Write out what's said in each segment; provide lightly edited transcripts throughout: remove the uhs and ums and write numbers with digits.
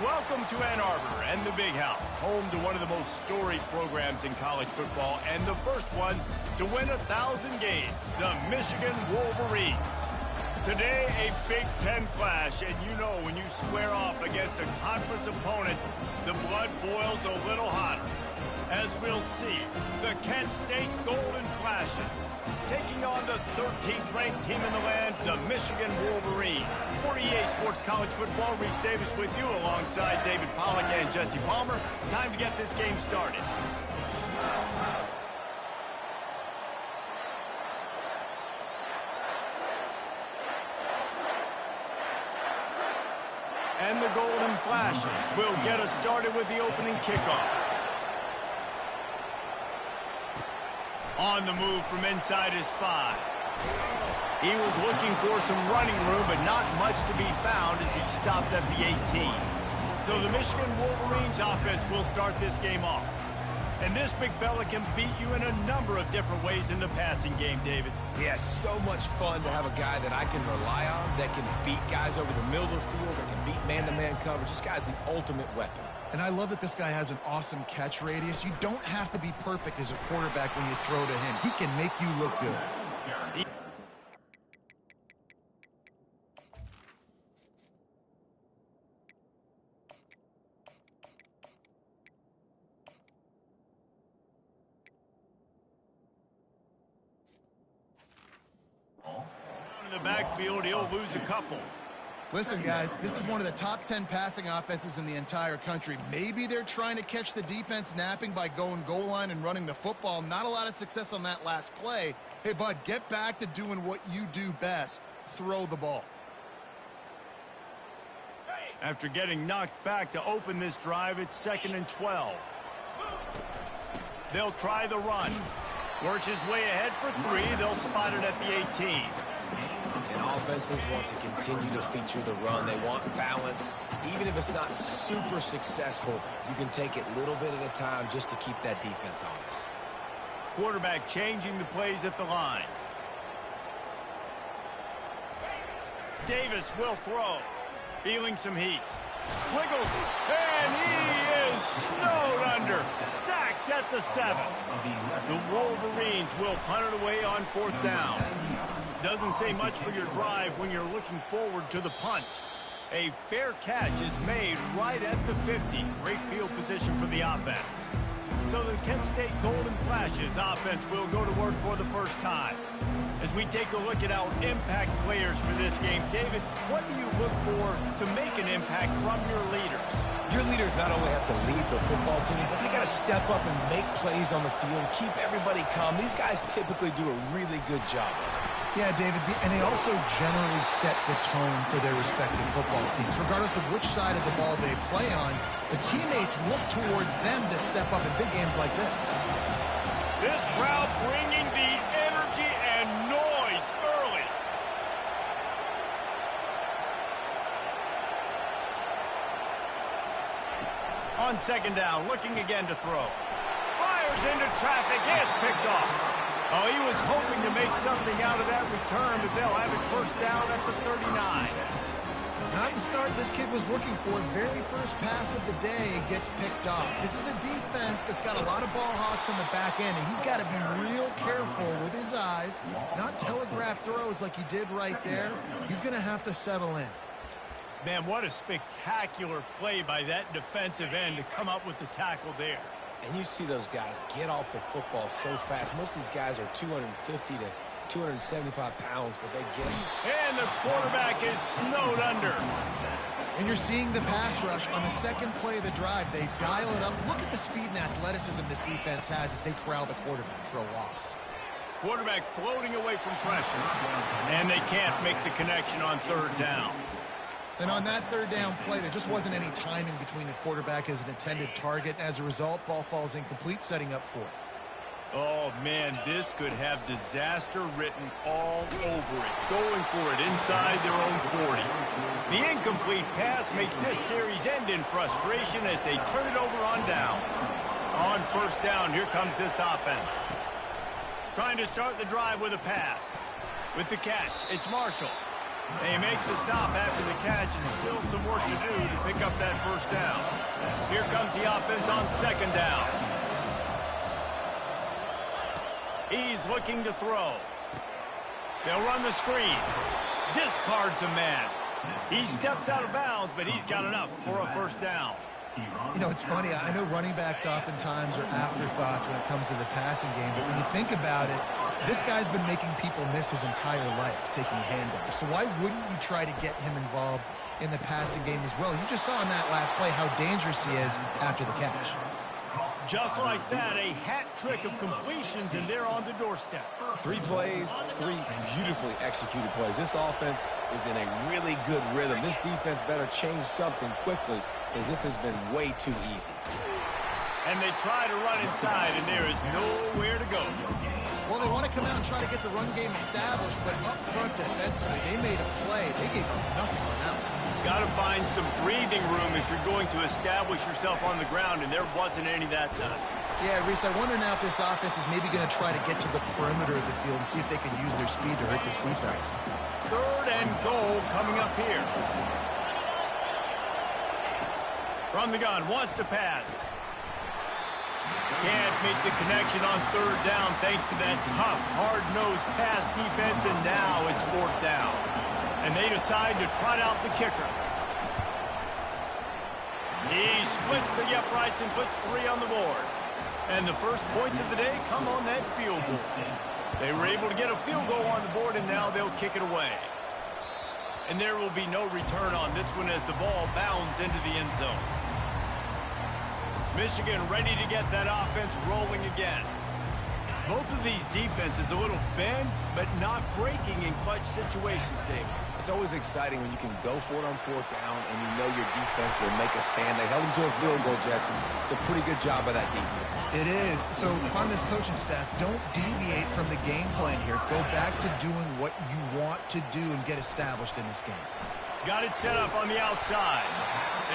Welcome to Ann Arbor and the Big House, home to one of the most storied programs in college football and the first one to win 1,000 games, the Michigan Wolverines. Today, a Big Ten clash, and you know when you square off against a conference opponent, the blood boils a little hotter. As we'll see, the Kent State Golden Flashes taking on the 13th ranked team in the land, the Michigan Wolverines. For EA Sports College Football, Reese Davis with you alongside David Pollack and Jesse Palmer. Time to get this game started. And the Golden Flashes will get us started with the opening kickoff. On the move from inside his 5. He was looking for some running room, but not much to be found as he stopped at the 18. So the Michigan Wolverines offense will start this game off. And this big fella can beat you in a number of different ways in the passing game, David. Yeah, so much fun to have a guy that I can rely on, that can beat guys over the middle of the field, that can beat man-to-man coverage. This guy's the ultimate weapon. And I love that this guy has an awesome catch radius. You don't have to be perfect as a quarterback when you throw to him. He can make you look good. In the backfield, he'll lose a couple. Listen, guys, this is one of the top 10 passing offenses in the entire country. Maybe they're trying to catch the defense napping by going goal line and running the football. Not a lot of success on that last play. Hey, bud, get back to doing what you do best. Throw the ball. After getting knocked back to open this drive, it's 2nd and 12. They'll try the run. Works his way ahead for 3. They'll spot it at the 18. And offenses want to continue to feature the run. They want balance. Even if it's not super successful, you can take it little bit at a time just to keep that defense honest. Quarterback changing the plays at the line. Davis will throw. Feeling some heat. Wiggles, and he is snowed under. Sacked at the 7. The Wolverines will punt it away on 4th down. Doesn't say much for your drive when you're looking forward to the punt. A fair catch is made right at the 50. Great field position for the offense. So the Kent State Golden Flashes offense will go to work for the first time. As we take a look at our impact players for this game, David, what do you look for to make an impact from your leaders? Your leaders not only have to lead the football team, but they got to step up and make plays on the field, keep everybody calm. These guys typically do a really good job. Yeah, David, and they also generally set the tone for their respective football teams. Regardless of which side of the ball they play on, the teammates look towards them to step up in big games like this. This crowd bringing the energy and noise early. On 2nd down, looking again to throw. Fires into traffic, it's picked off. Oh, he was hoping to make something out of that return, but they'll have it 1st down at the 39. Not the start this kid was looking for. Very first pass of the day gets picked off. This is a defense that's got a lot of ball hawks on the back end, and he's got to be real careful with his eyes, not telegraph throws like he did right there. He's going to have to settle in. Man, what a spectacular play by that defensive end to come up with the tackle there. And you see those guys get off the football so fast. Most of these guys are 250 to 275 pounds, but they get it. And the quarterback is snowed under. And you're seeing the pass rush on the 2nd play of the drive. They dial it up. Look at the speed and athleticism this defense has as they corral the quarterback for a loss. Quarterback floating away from pressure. And they can't make the connection on 3rd down. And on that 3rd down play, there just wasn't any timing between the quarterback as an intended target. As a result, ball falls incomplete, setting up 4th. Oh, man, this could have disaster written all over it. Going for it inside their own 40. The incomplete pass makes this series end in frustration as they turn it over on downs. On 1st down, here comes this offense. Trying to start the drive with a pass. With the catch, it's Marshall. They make the stop after the catch and still some work to do to pick up that first down. Here comes the offense on second down. He's looking to throw. They'll run the screen. Discards a man. He steps out of bounds, but he's got enough for a first down. You know, it's funny. I know running backs oftentimes are afterthoughts when it comes to the passing game, but when you think about it, this guy's been making people miss his entire life taking handoffs. So why wouldn't you try to get him involved in the passing game as well? You just saw in that last play how dangerous he is after the catch. Just like that, a hat trick of completions, and they're on the doorstep. 3 plays, 3 beautifully executed plays. This offense is in a really good rhythm. This defense better change something quickly because this has been way too easy. And they try to run inside, and there is nowhere to go. Well, they want to come out and try to get the run game established, but up front defensively, they made a play. They gave up nothing on that one. Got to find some breathing room if you're going to establish yourself on the ground, and there wasn't any that time. Yeah, Reese, I wonder now if this offense is maybe going to try to get to the perimeter of the field and see if they can use their speed to hurt this defense. 3rd and goal coming up here. From the gun, wants to pass. Can't make the connection on 3rd down thanks to that tough, hard-nosed pass defense, and now it's 4th down. And they decide to trot out the kicker. He splits the uprights and puts 3 on the board. And the first points of the day come on that field goal. They were able to get a field goal on the board, and now they'll kick it away. And there will be no return on this one as the ball bounds into the end zone. Michigan ready to get that offense rolling again. Both of these defenses a little bent, but not breaking in clutch situations, David. It's always exciting when you can go for it on 4th down and you know your defense will make a stand. They held them to a field goal, Jesse. It's a pretty good job by that defense. It is. So if I'm this coaching staff, don't deviate from the game plan here. Go back to doing what you want to do and get established in this game. Got it set up on the outside.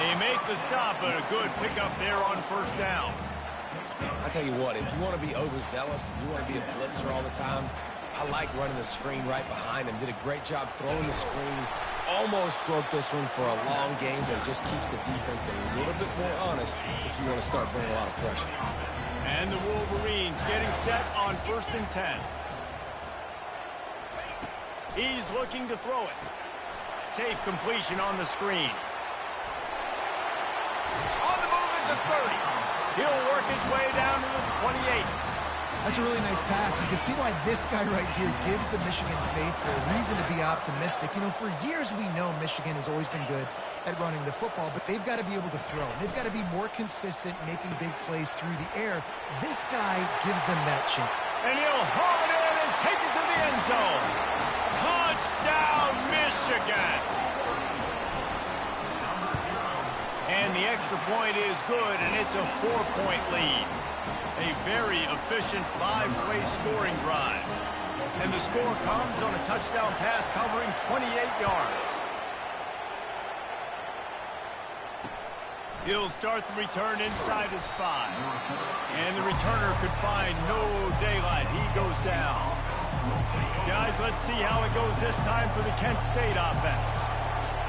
They make the stop, but a good pickup there on 1st down. I tell you what, if you want to be overzealous and you want to be a blitzer all the time, I like running the screen right behind him. Did a great job throwing the screen. Almost broke this one for a long game, but it just keeps the defense a little bit more honest if you want to start bringing a lot of pressure. And the Wolverines getting set on 1st and 10. He's looking to throw it. Safe completion on the screen. On the move at the 30. He'll work his way down to the 28. That's a really nice pass. You can see why this guy right here gives the Michigan faithful a reason to be optimistic. You know, for years we know Michigan has always been good at running the football, but they've got to be able to throw. They've got to be more consistent, making big plays through the air. This guy gives them that chance. And he'll haul it in and take it to the end zone. Touchdown, Michigan! And the extra point is good, and it's a 4-point lead. A very efficient 5-play scoring drive. And the score comes on a touchdown pass covering 28 yards. He'll start the return inside his 5. And the returner could find no daylight. He goes down. Guys, let's see how it goes this time for the Kent State offense.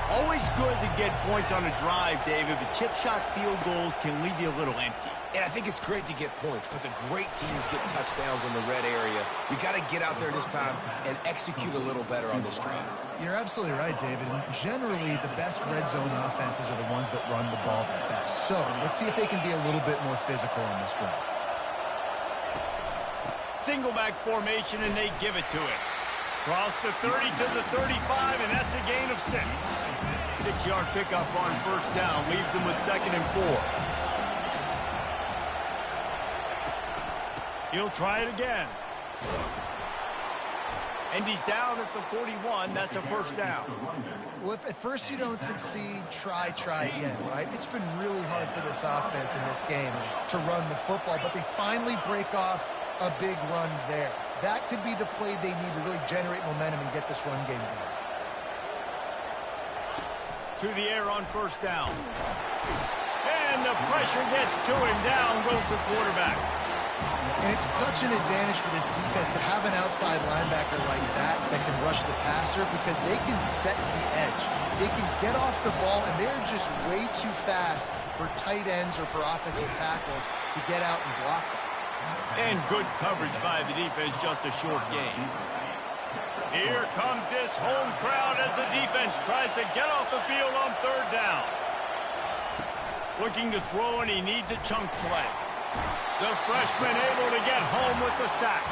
Always good to get points on a drive, David, but chip shot field goals can leave you a little empty. And I think it's great to get points, but the great teams get touchdowns in the red area. You got to get out there this time and execute a little better on this drive. You're absolutely right, David. And generally, the best red zone offenses are the ones that run the ball the best. So let's see if they can be a little bit more physical on this drive. Single back formation, and they give it to it. Cross the 30 to the 35, and that's a gain of 6. 6-yard pickup on 1st down leaves them with 2nd and 4. He'll try it again. And he's down at the 41. That's a 1st down. Well, if at first you don't succeed, try again, right? It's been really hard for this offense in this game to run the football, but they finally break off a big run there. That could be the play they need to really generate momentum and get this run game going. To the air on 1st down. And the pressure gets to him. Down goes the quarterback. And it's such an advantage for this defense to have an outside linebacker like that that can rush the passer because they can set the edge. They can get off the ball, and they're just way too fast for tight ends or for offensive tackles to get out and block them. And good coverage by the defense, just a short gain. Here comes this home crowd as the defense tries to get off the field on third down. Looking to throw, and he needs a chunk play. The freshman able to get home with the sack.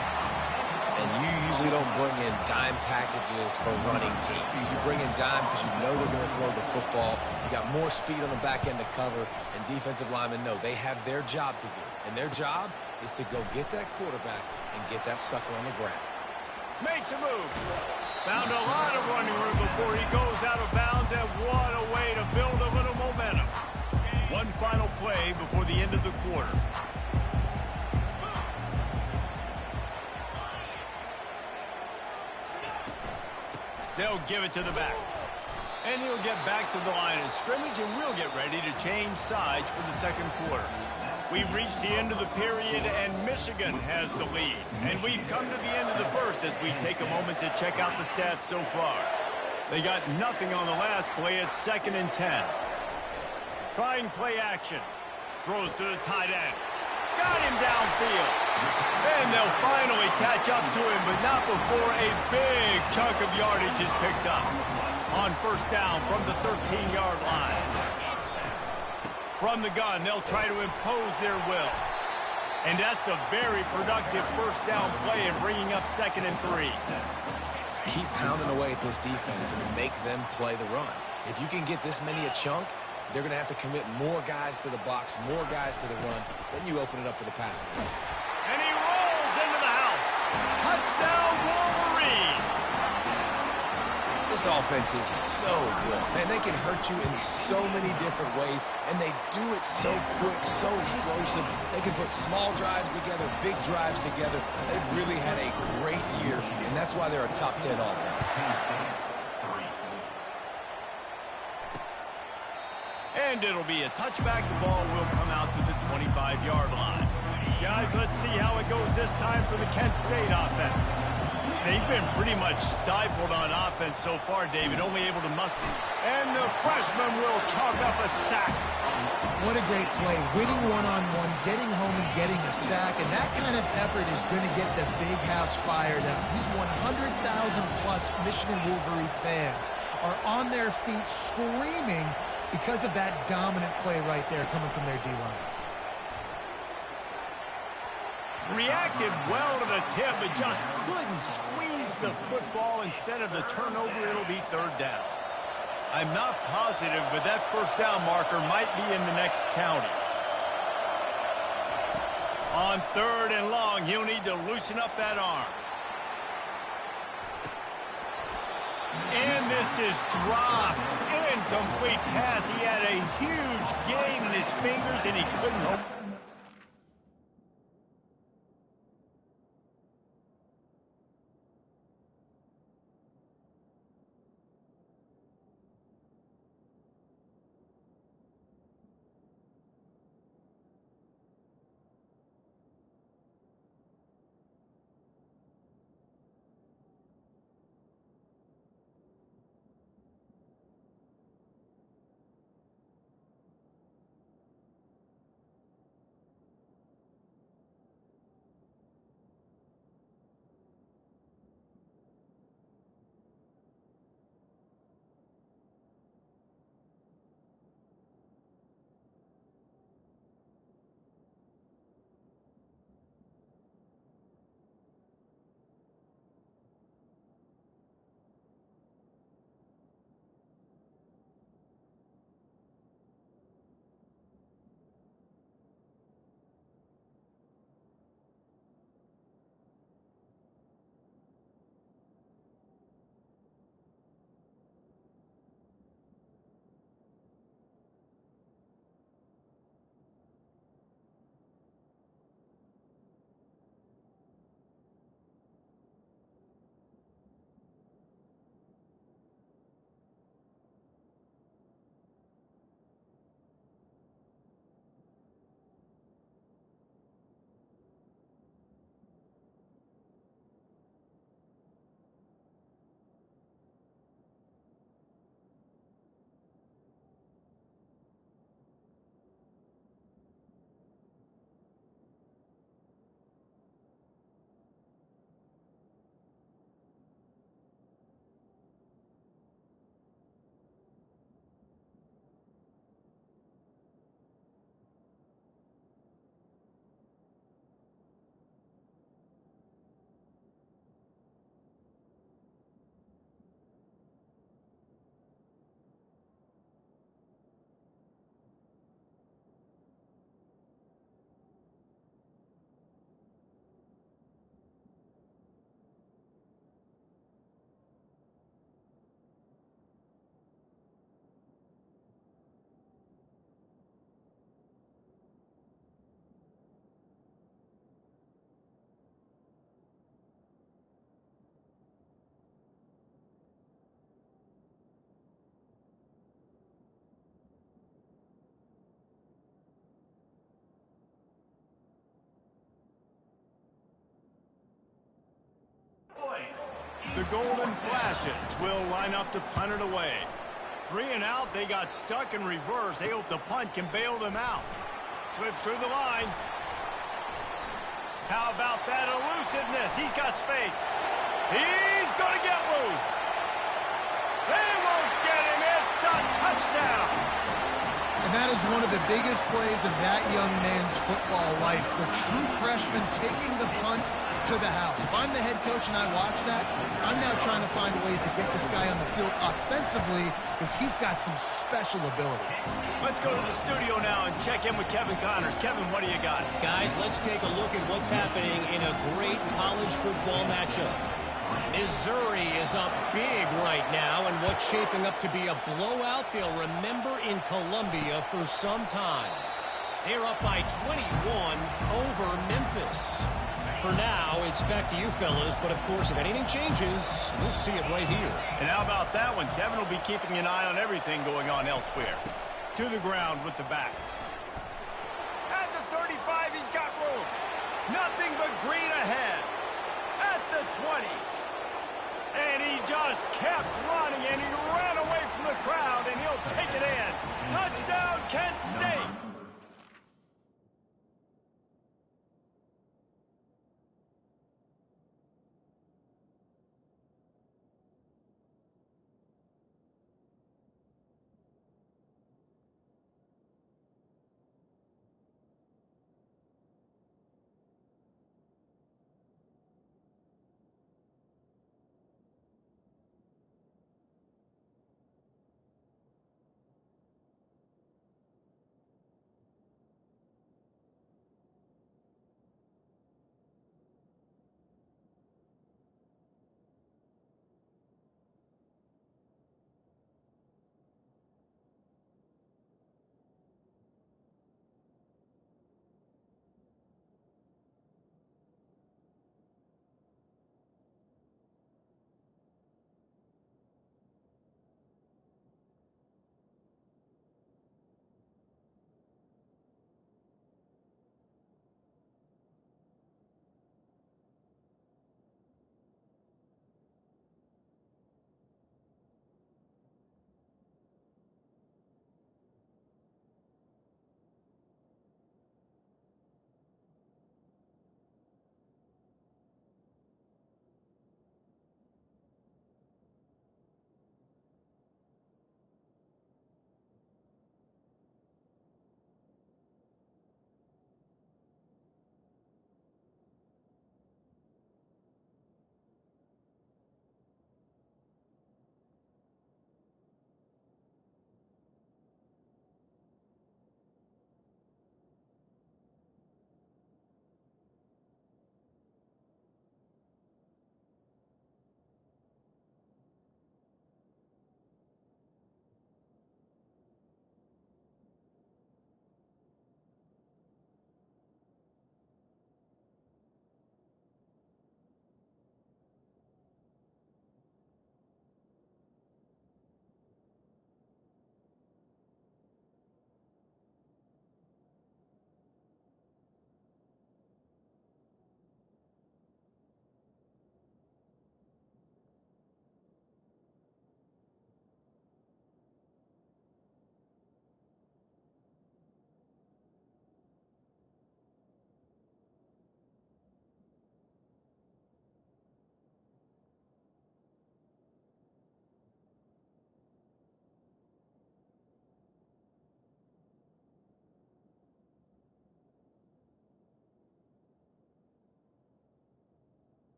And you usually don't bring in dime packages for running teams. You bring in dime because you know they're going to throw the football. You got more speed on the back end to cover, and defensive linemen know they have their job to do. And their job is to go get that quarterback and get that sucker on the ground. Makes a move. Found a lot of running room before he goes out of bounds, and what a way to build a little momentum. One final play before the end of the quarter. They'll give it to the back. And he'll get back to the line of scrimmage, and we'll get ready to change sides for the second quarter. We've reached the end of the period, and Michigan has the lead. And we've come to the end of the first as we take a moment to check out the stats so far. They got nothing on the last play. It's 2nd and 10. Trying play action. Throws to the tight end. Got him downfield. And they'll finally catch up to him, but not before a big chunk of yardage is picked up. On first down from the 13-yard line. From the gun, they'll try to impose their will. And that's a very productive first down play and bringing up 2nd and 3. Keep pounding away at this defense and make them play the run. If you can get this many a chunk, they're going to have to commit more guys to the box, more guys to the run. Then you open it up for the passing game. And he rolls into the house. Touchdown, Wolverines. This offense is so good. Man, they can hurt you in so many different ways, and they do it so quick, so explosive. They can put small drives together, big drives together. They've really had a great year, and that's why they're a top 10 offense. And it'll be a touchback. The ball will come out to the 25-yard line. Guys, let's see how it goes this time for the Kent State offense. They've been pretty much stifled on offense so far, David, only able to muster. And the freshman will chalk up a sack. What a great play. Winning one-on-one, getting home and getting a sack, and that kind of effort is going to get the big house fired up. These 100,000-plus Michigan Wolverine fans are on their feet screaming because of that dominant play right there coming from their D-line. Reacted well to the tip, but just couldn't squeeze the football. Instead of the turnover, it'll be third down. I'm not positive, but that first down marker might be in the next county. On 3rd and long, he'll need to loosen up that arm. And this is dropped. Incomplete pass. He had a huge gain in his fingers, and he couldn't hold. The Golden Flashes will line up to punt it away. 3 and out. They got stuck in reverse. They hope the punt can bail them out. Slips through the line. How about that elusiveness? He's got space. He's going to get loose. They won't get him. It's a touchdown. And that is one of the biggest plays of that young man's football life. The true freshman taking the punt to the house. If I'm the head coach and I watch that, I'm now trying to find ways to get this guy on the field offensively because he's got some special ability. Let's go to the studio now and check in with Kevin Connors. Kevin, what do you got? Guys, let's take a look at what's happening in a great college football matchup. Missouri is up big right now, and what's shaping up to be a blowout they'll remember in Columbia for some time. They're up by 21 over Memphis. For now, it's back to you fellas, but of course, if anything changes, we'll see it right here. And how about that one? Kevin will be keeping an eye on everything going on elsewhere. To the ground with the back. At the 35, he's got room. Nothing but green ahead. At the 20. And he just kept running, and he ran away from the crowd, and he'll take it in. Touchdown, Kent State!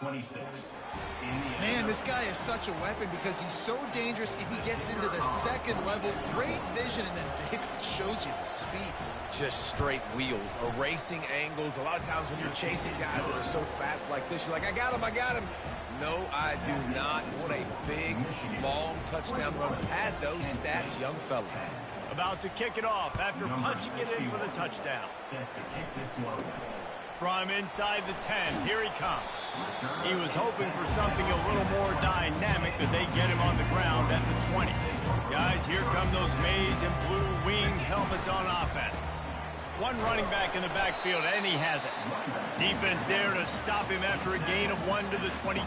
Man, this guy is such a weapon because he's so dangerous if he gets into the second level. Great vision, and then David shows you the speed. Just straight wheels, erasing angles. A lot of times when you're chasing guys that are so fast like this, you're like, I got him, I got him. No, I do not. What a big, long touchdown run. Pad those stats, young fella. About to kick it off after punching it in for the touchdown. From inside the 10, here he comes. He was hoping for something a little more dynamic, but they get him on the ground at the 20. Guys, here come those maize and blue wing helmets on offense. One running back in the backfield, and he has it. Defense there to stop him after a gain of 1 to the 22.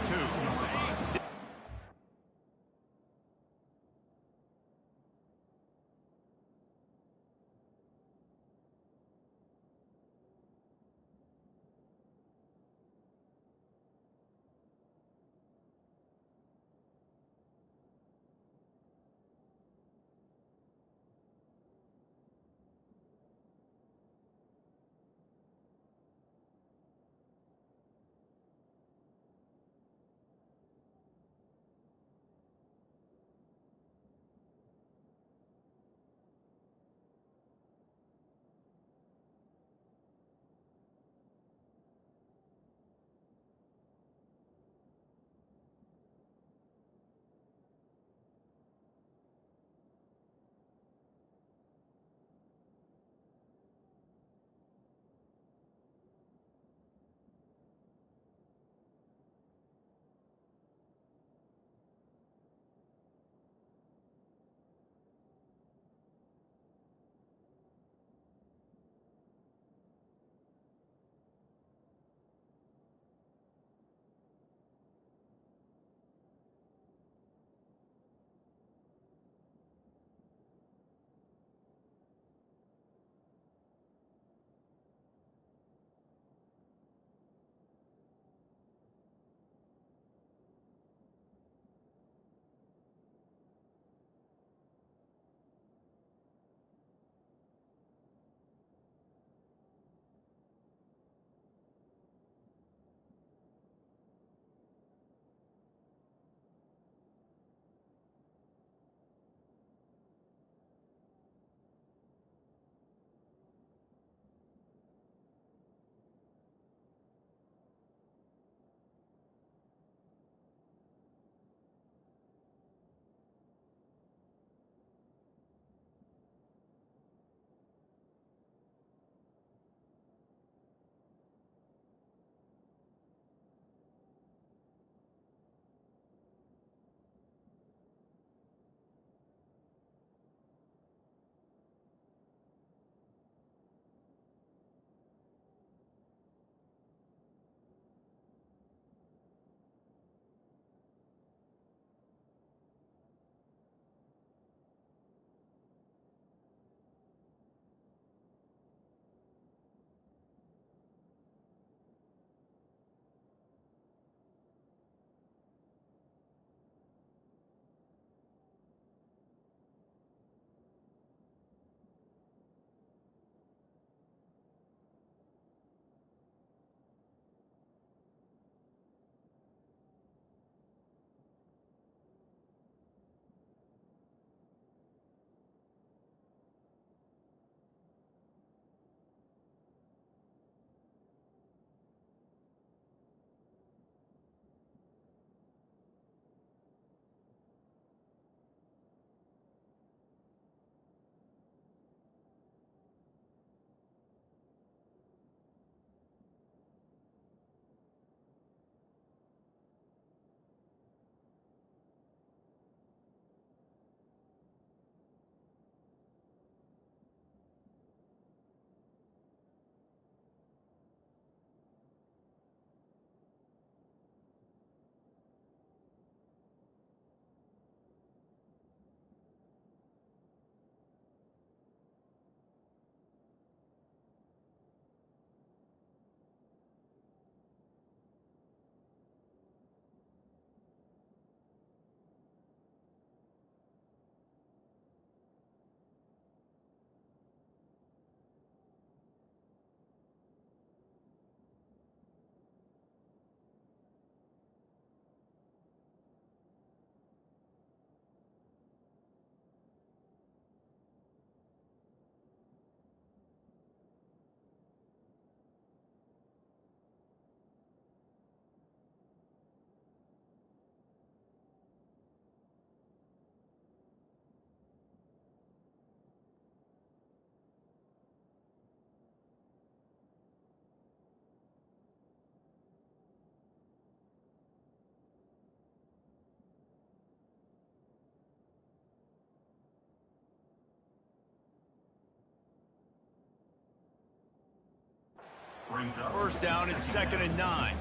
First down and 2nd and 9.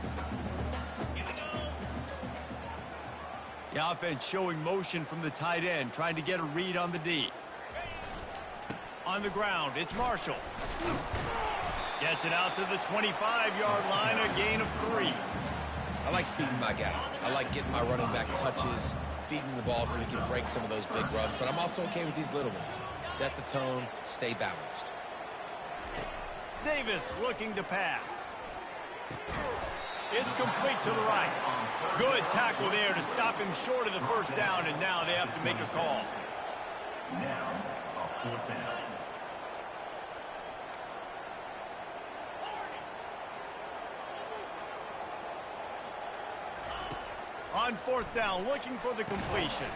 The offense showing motion from the tight end, trying to get a read on the D. On the ground, it's Marshall. Gets it out to the 25-yard line, a gain of 3. I like feeding my guy. I like getting my running back touches, feeding the ball so he can break some of those big runs, but I'm also okay with these little ones. Set the tone, stay balanced. Davis looking to pass. It's complete to the right. Good tackle there to stop him short of the first down, and now they have to make a call. Now, a 4th down. On 4th down, looking for the completion.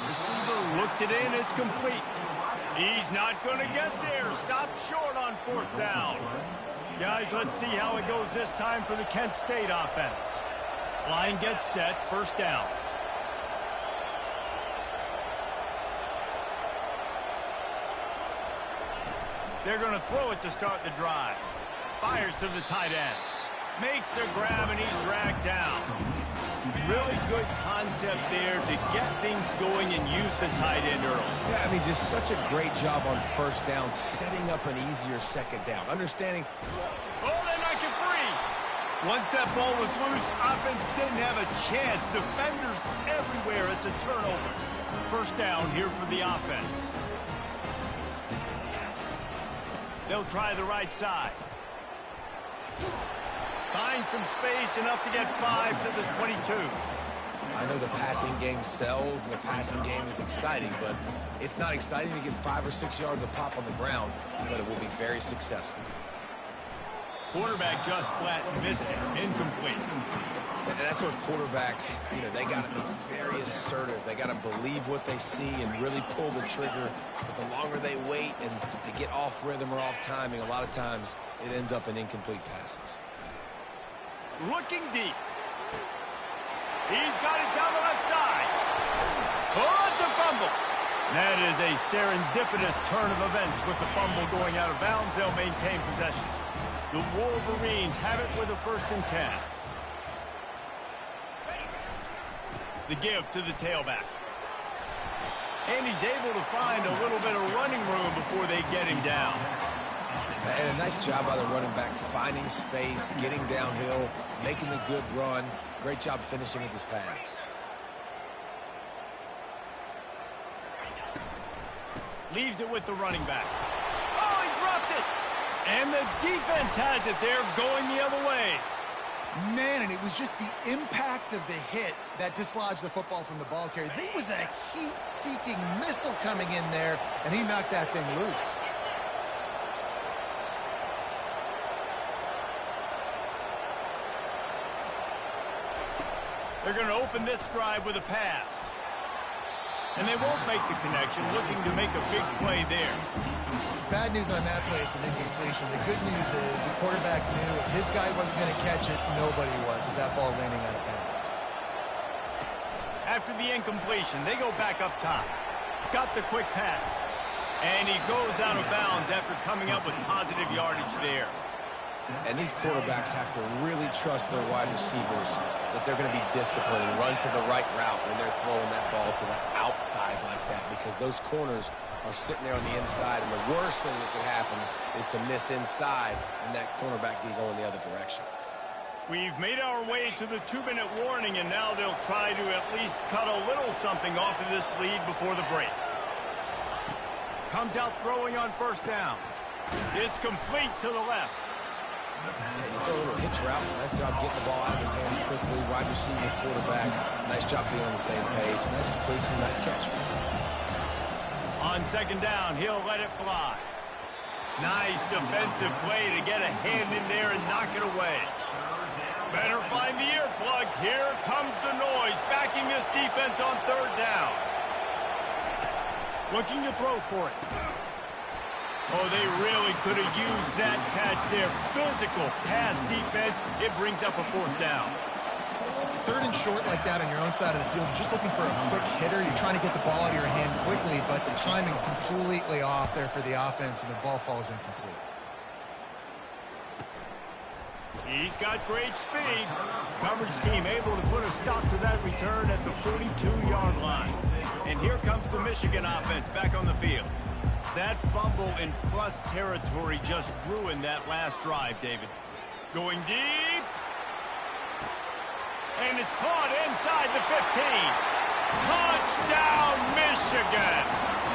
Receiver looks it in, it's complete. He's not going to get there. Stopped short on 4th down. Guys, let's see how it goes this time for the Kent State offense. Line gets set, 1st down. They're going to throw it to start the drive. Fires to the tight end. Makes the grab, and he's dragged down. Really good concept there to get things going and use the tight end early. Yeah, I mean, just such a great job on 1st down, setting up an easier 2nd down. Understanding. Oh, they knock it free. Once that ball was loose, offense didn't have a chance. Defenders everywhere. It's a turnover. 1st down here for the offense. They'll try the right side. Find some space, enough to get 5 to the 22. I know the passing game sells and the passing game is exciting, but it's not exciting to get 5 or 6 yards a pop on the ground, but it will be very successful. Quarterback just flat missed it. Incomplete. And that's what quarterbacks, they got to be very assertive. They got to believe what they see and really pull the trigger. But the longer they wait and they get off rhythm or off timing, a lot of times it ends up in incomplete passes. Looking deep. He's got it down the left side. Oh, it's a fumble. That is a serendipitous turn of events with the fumble going out of bounds. They'll maintain possession. The Wolverines have it with a 1st and 10. The give to the tailback. And he's able to find a little bit of running room before they get him down. And a nice job by the running back, finding space, getting downhill, making the good run. Great job finishing with his pads. Leaves it with the running back. Oh, he dropped it! And the defense has it there, going the other way. Man, and it was just the impact of the hit that dislodged the football from the ball carrier. There was a heat-seeking missile coming in there, and he knocked that thing loose. They're going to open this drive with a pass. And they won't make the connection, looking to make a big play there. Bad news on that play, it's an incompletion. The good news is the quarterback knew if his guy wasn't going to catch it, nobody was with that ball landing out of bounds. After the incompletion, they go back up top. Got the quick pass. And he goes out of bounds after coming up with positive yardage there. And these quarterbacks have to really trust their wide receivers that they're going to be disciplined and run to the right route when they're throwing that ball to the outside like that, because those corners are sitting there on the inside, and the worst thing that could happen is to miss inside and that cornerback be going the other direction. We've made our way to the 2-minute warning, and now they'll try to at least cut a little something off of this lead before the break. Comes out throwing on 1st down. It's complete to the left. And you throw a little hitch route. Nice job getting the ball out of his hands quickly. Wide receiver, quarterback. Nice job being on the same page. Nice completion, nice catch. On 2nd down, he'll let it fly. Nice defensive play to get a hand in there and knock it away. Better find the earplugs. Here comes the noise, backing this defense on 3rd down. Looking to throw for it. Oh, they really could have used that catch there. Physical pass defense. It brings up a 4th down. 3rd and short like that on your own side of the field, you're just looking for a quick hitter. You're trying to get the ball out of your hand quickly, but the timing completely off there for the offense, and the ball falls incomplete. He's got great speed. Coverage team able to put a stop to that return at the 42-yard line. And here comes the Michigan offense back on the field. That fumble in plus territory just ruined that last drive, David. Going deep. And it's caught inside the 15. Touchdown, Michigan!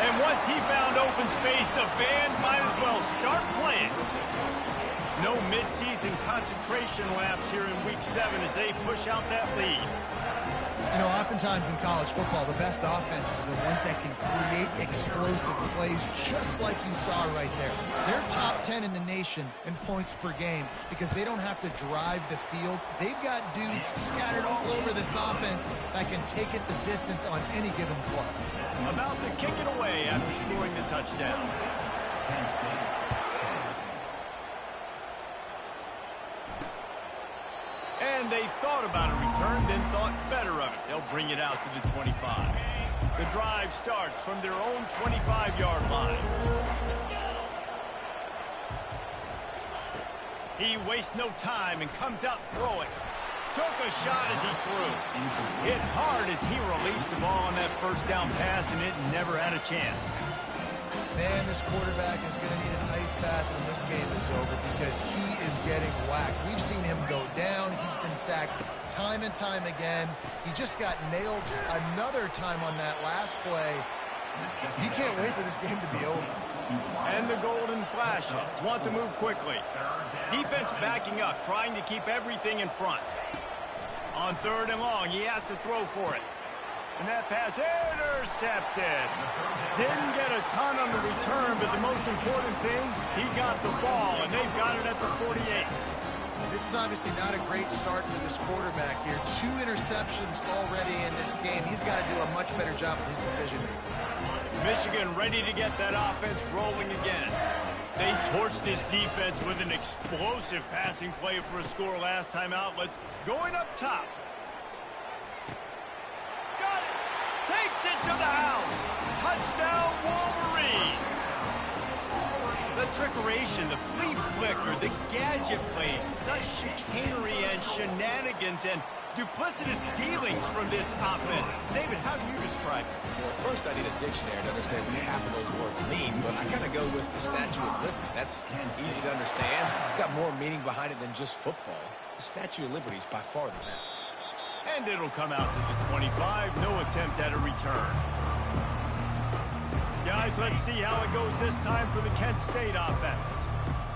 And once he found open space, the band might as well start playing. No midseason concentration laps here in Week 7 as they push out that lead. You know, oftentimes in college football, the best offenses are the ones that can create explosive plays just like you saw right there. They're top 10 in the nation in points per game because they don't have to drive the field. They've got dudes scattered all over this offense that can take it the distance on any given play. About to kick it away after scoring the touchdown. And they thought about a return, then thought better of it. They'll bring it out to the 25. The drive starts from their own 25-yard line. He wastes no time and comes out throwing. Took a shot as he threw. Hit hard as he released the ball on that first down pass, and it never had a chance. Man, this quarterback is going to need an ice bath when this game is over because he is getting whacked. We've seen him go down. He's been sacked time and time again. He just got nailed another time on that last play. He can't wait for this game to be over. And the golden flashes want to move quickly. Defense backing up, trying to keep everything in front. On 3rd and long, he has to throw for it. And that pass intercepted. Didn't get a ton on the return, but the most important thing, he got the ball, and they've got it at the 48. This is obviously not a great start for this quarterback here. 2 interceptions already in this game. He's got to do a much better job with his decision-making. Michigan ready to get that offense rolling again. They torched this defense with an explosive passing play for a score last time out. Going up top. Takes it to the house. Touchdown, Wolverines. The trickeration, the flea flicker, the gadget plays, such chicanery and shenanigans and duplicitous dealings from this offense. David, how do you describe it? Well, first I need a dictionary to understand what half of those words mean, but I kind of go with the Statue of Liberty. That's easy to understand. It's got more meaning behind it than just football. The Statue of Liberty is by far the best. And it'll come out to the 25. No attempt at a return. Guys, let's see how it goes this time for the Kent State offense.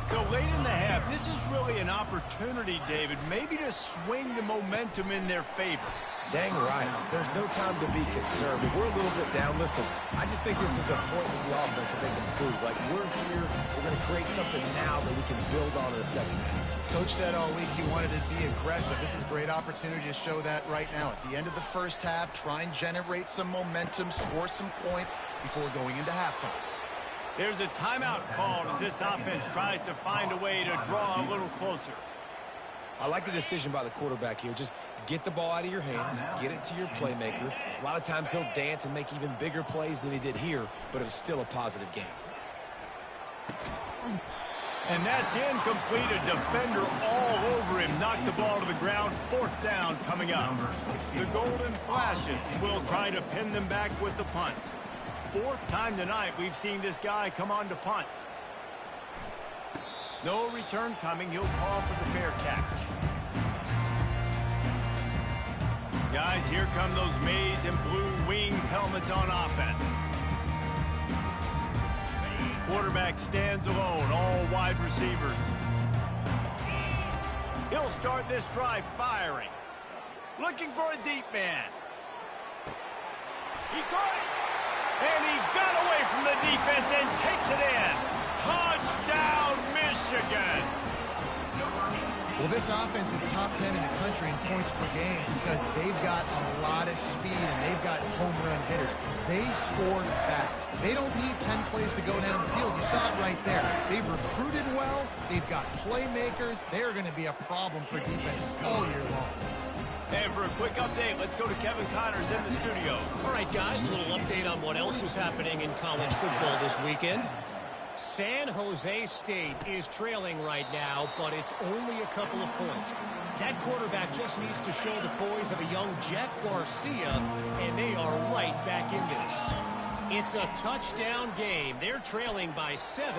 So late in the half, this is really an opportunity, David, maybe to swing the momentum in their favor. Dang right. There's no time to be concerned. If we're a little bit down, listen, I just think this is a point in the offense that they can prove. Like, we're here, we're going to create something now that we can build on in the second half. Coach said all week he wanted to be aggressive. This is a great opportunity to show that right now. At the end of the first half, try and generate some momentum, score some points before going into halftime. There's a timeout called as this offense tries to find a way to draw a little closer. I like the decision by the quarterback here. Just get the ball out of your hands, get it to your playmaker. A lot of times he'll dance and make even bigger plays than he did here, but it was still a positive game. And that's incomplete. A defender all over him. Knocked the ball to the ground. 4th down coming up. The Golden Flashes will try to pin them back with the punt. 4th time tonight we've seen this guy come on to punt. No return coming. He'll call for the fair catch. Guys, here come those maize and blue winged helmets on offense. Quarterback stands alone, all wide receivers. He'll start this drive firing. Looking for a deep man. He caught it. And he got away from the defense and takes it in. Touchdown, Michigan. Well, this offense is top 10 in the country in points per game because they've got a lot of speed and they've got home run hitters. They scored fast. They don't need 10 plays to go down the field. You saw it right there. They've recruited well. They've got playmakers. They're going to be a problem for defenses all year long. And for a quick update, let's go to Kevin Connors in the studio. All right, guys, a little update on what else is happening in college football this weekend. San Jose State is trailing right now, but it's only a couple of points. That quarterback just needs to show the poise of a young Jeff Garcia, and they are right back in this. It's a touchdown game. They're trailing by 7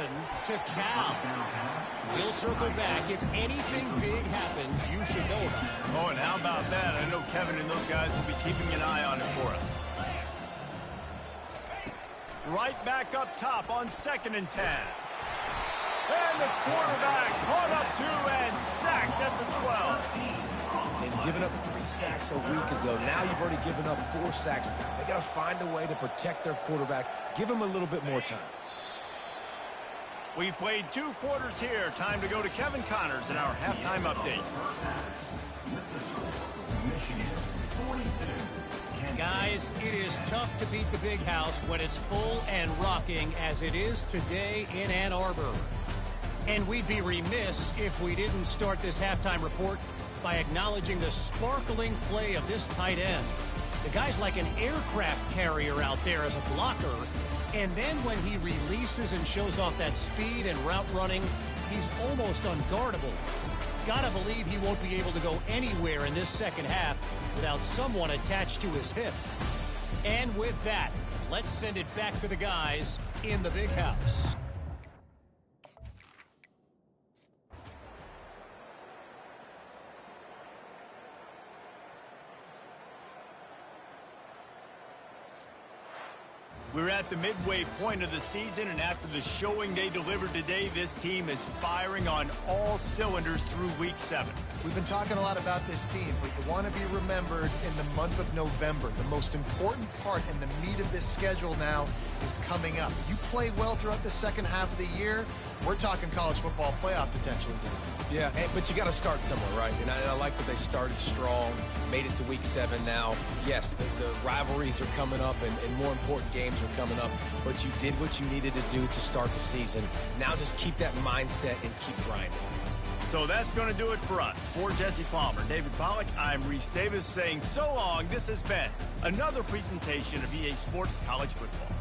to Cal. We'll circle back. If anything big happens, you should know about it. Oh, and how about that? I know Kevin and those guys will be keeping an eye on it for us. Right back up top on 2nd and 10. And the quarterback caught up to and sacked at the 12. And giving up 3 sacks a week ago. Now you've already given up 4 sacks. They got to find a way to protect their quarterback. Give him a little bit more time. We've played 2 quarters here. Time to go to Kevin Connors in our halftime update. Guys, it is tough to beat the Big House when it's full and rocking as it is today in Ann Arbor. And we'd be remiss if we didn't start this halftime report by acknowledging the sparkling play of this tight end. The guy's like an aircraft carrier out there as a blocker, and then when he releases and shows off that speed and route running, he's almost unguardable. Gotta believe he won't be able to go anywhere in this second half without someone attached to his hip. And with that, let's send it back to the guys in the Big House. We're at the midway point of the season, and after the showing they delivered today, this team is firing on all cylinders through Week 7. We've been talking a lot about this team, but you want to be remembered in the month of November. The most important part and the meat of this schedule now is coming up. You play well throughout the second half of the year, we're talking college football playoff potential again. Yeah, but you got to start somewhere, right? And I like that they started strong, made it to Week 7 now. Yes, the rivalries are coming up, and more important games are coming up, but you did what you needed to do to start the season. Now just keep that mindset and keep grinding. So that's going to do it for us. For Jesse Palmer, David Pollack, I'm Reese Davis saying so long. This has been another presentation of EA Sports College Football.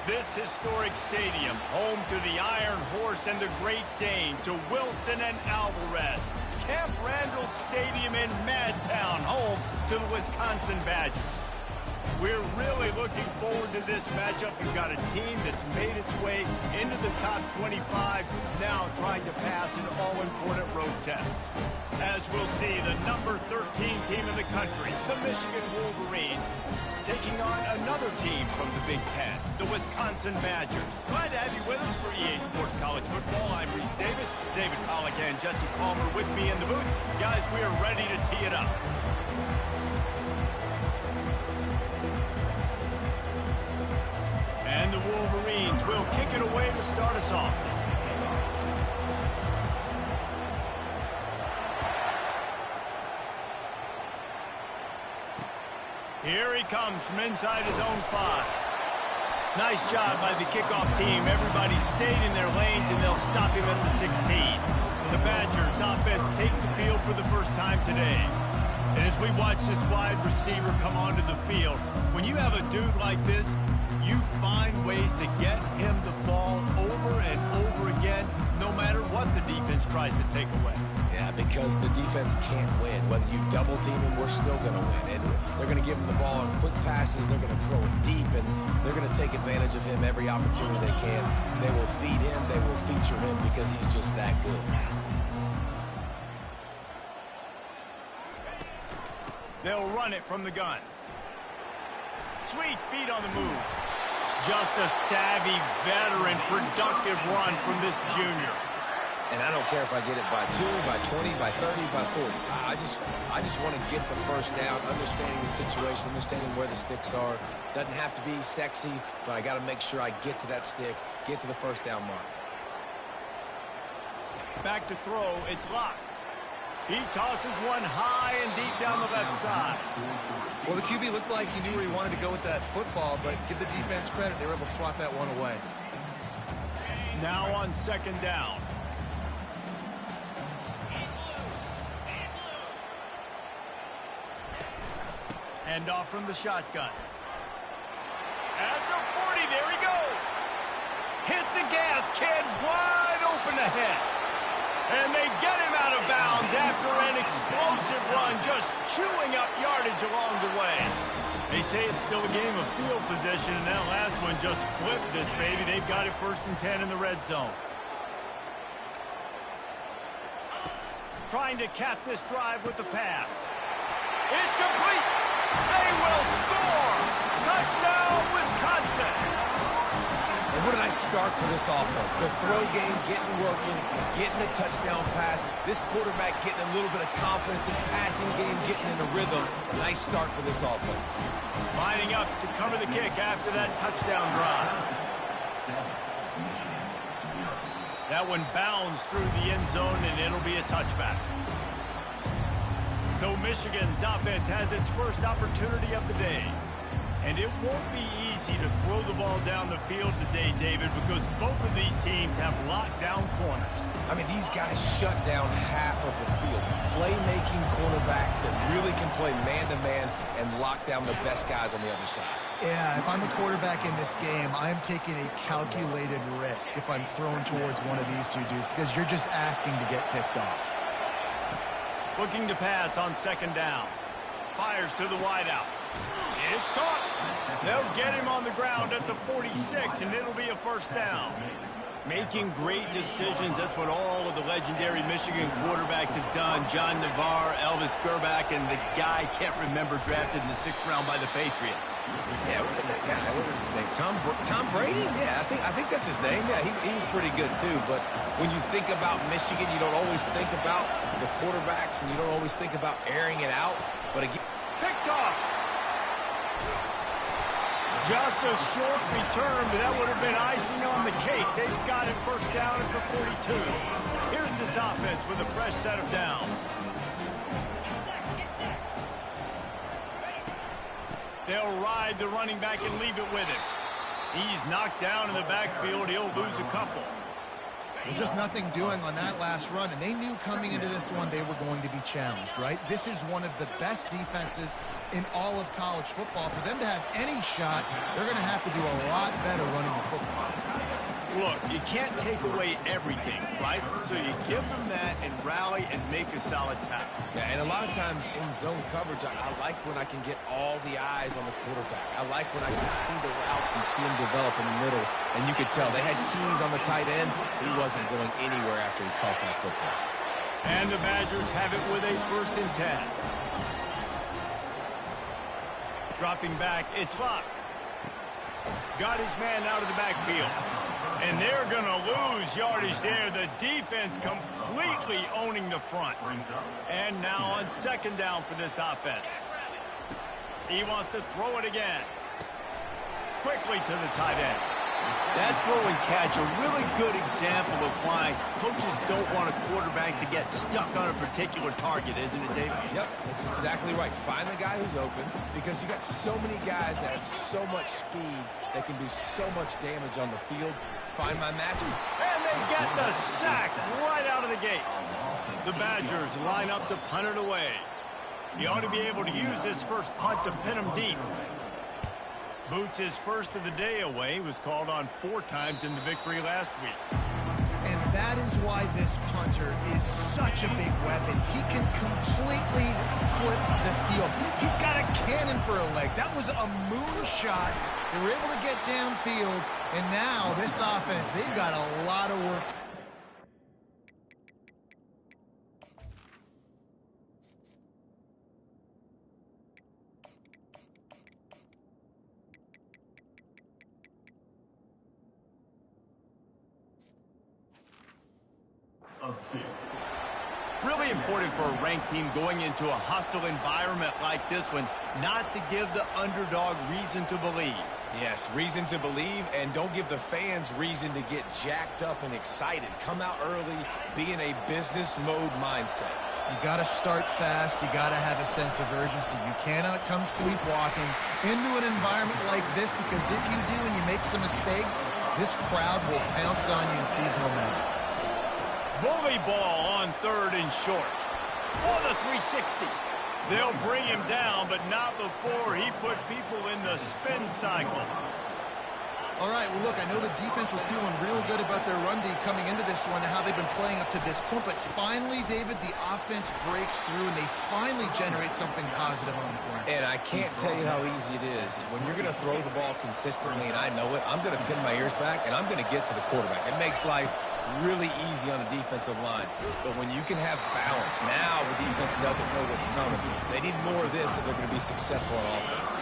This historic stadium, home to the Iron Horse and the Great Dane, to Wilson and Alvarez. Camp Randall Stadium in Madtown, home to the Wisconsin Badgers. We're really looking forward to this matchup. You've got a team that's made its way into the top 25, now trying to pass an all-important road test. As we'll see, the number 13 team in the country, the Michigan Wolverines, taking on another team from the Big Ten, the Wisconsin Badgers. Glad to have you with us for EA Sports College Football. I'm Reese Davis, David Pollack and Jesse Palmer with me in the booth. Guys, we are ready to tee it up. And the Wolverines will kick it away to start us off. Here he comes from inside his own 5. Nice job by the kickoff team. Everybody stayed in their lanes, and they'll stop him at the 16. The Badgers offense takes the field for the first time today. And as we watch this wide receiver come onto the field, when you have a dude like this, you find ways to get him the ball over and over again, no matter what the defense tries to take away. Yeah, because the defense can't win. Whether you double team him, we're still going to win. And they're going to give him the ball on quick passes. They're going to throw it deep, and they're going to take advantage of him every opportunity they can. They will feed him. They will feature him because he's just that good. They'll run it from the gun. Sweet feet on the move. Just a savvy, veteran, productive run from this junior. And I don't care if I get it by 2, by 20, by 30, by 40. I just want to get the first down, understanding the situation, understanding where the sticks are. Doesn't have to be sexy, but I got to make sure I get to that stick, get to the first down mark. Back to throw, it's locked. He tosses one high and deep down the left side. Well, the QB looked like he knew where he wanted to go with that football, but give the defense credit. They were able to swat that one away. Now on second down. Hand off from the shotgun. At the 40, there he goes. Hit the gas, kid, wide open ahead. And they get him out of bounds after an explosive run, just chewing up yardage along the way. They say it's still a game of field position, and that last one just flipped this baby. They've got it 1st and 10 in the red zone. Trying to cap this drive with the pass. It's complete. They will score. Touchdown, Wisconsin. And what a nice start for this offense. The throw game getting working, getting the touchdown pass. This quarterback getting a little bit of confidence. This passing game getting in a rhythm. Nice start for this offense. Lining up to cover the kick after that touchdown drive. That one bounds through the end zone, and it'll be a touchback. So Michigan's offense has its first opportunity of the day. And it won't be easy to throw the ball down the field today, David, because both of these teams have locked down corners. I mean, these guys shut down half of the field. Playmaking cornerbacks that really can play man-to-man and lock down the best guys on the other side. Yeah, if I'm a quarterback in this game, I'm taking a calculated risk if I'm thrown towards one of these two dudes because you're just asking to get picked off. Looking to pass on second down. Fires to the wideout. It's caught. They'll get him on the ground at the 46, and it'll be a first down. Making great decisions. That's what all of the legendary Michigan quarterbacks have done. John Navarre, Elvis Gerbach, and the guy, can't remember, drafted in the 6th round by the Patriots. Yeah, what was his name? Tom Brady? Yeah, I think that's his name. Yeah, he was pretty good too. But when you think about Michigan, you don't always think about the quarterbacks, and you don't always think about airing it out. But again, picked off. Just a short return, but that would have been icing on the cake. They've got it first down at the 42. Here's this offense with a fresh set of downs. They'll ride the running back and leave it with him. He's knocked down in the backfield. He'll lose a couple. Well, just nothing doing on that last run, and they knew coming into this one they were going to be challenged, right? This is one of the best defenses in all of college football. For them to have any shot, they're going to have to do a lot better running the football. Look, you can't take away everything, right? So you give them that and rally and make a solid tackle. Yeah, and a lot of times in zone coverage, I like when I can get all the eyes on the quarterback. I like when I can see the routes and see him develop in the middle. And you could tell they had keys on the tight end. He wasn't going anywhere after he caught that football. And the Badgers have it with a 1st and 10. Dropping back, it's locked. Got his man out of the backfield. And they're going to lose yardage there. The defense completely owning the front. And now on 2nd down for this offense. He wants to throw it again. Quickly to the tight end. That throw and catch, a really good example of why coaches don't want a quarterback to get stuck on a particular target, isn't it, David? Yep, that's exactly right. Find the guy who's open, because you got so many guys that have so much speed that can do so much damage on the field. Find my match. And they get the sack right out of the gate. The Badgers line up to punt it away. He ought to be able to use this first punt to pin him deep. Boots his first of the day away, was called on 4 times in the victory last week. And that is why this punter is such a big weapon. He can completely flip the field. He's got a cannon for a leg. That was a moonshot. They were able to get downfield, and now this offense, they've got a lot of work. Really important for a ranked team going into a hostile environment like this one, not to give the underdog reason to believe. Yes, reason to believe, and don't give the fans reason to get jacked up and excited. Come out early, be in a business mode mindset. You got to start fast. You got to have a sense of urgency. You cannot come sleepwalking into an environment like this, because if you do and you make some mistakes, this crowd will pounce on you and seize momentum. Bully ball on 3rd and short. For the 360. They'll bring him down, but not before he put people in the spin cycle. All right, well, look, I know the defense was feeling real good about their run D coming into this one and how they've been playing up to this point, but finally, David, the offense breaks through and they finally generate something positive on the ground. And I can't tell you how easy it is. When you're going to throw the ball consistently, and I know it, I'm going to pin my ears back and I'm going to get to the quarterback. It makes life really easy on the defensive line. But when you can have balance, now the defense doesn't know what's coming. They need more of this if they're going to be successful on offense.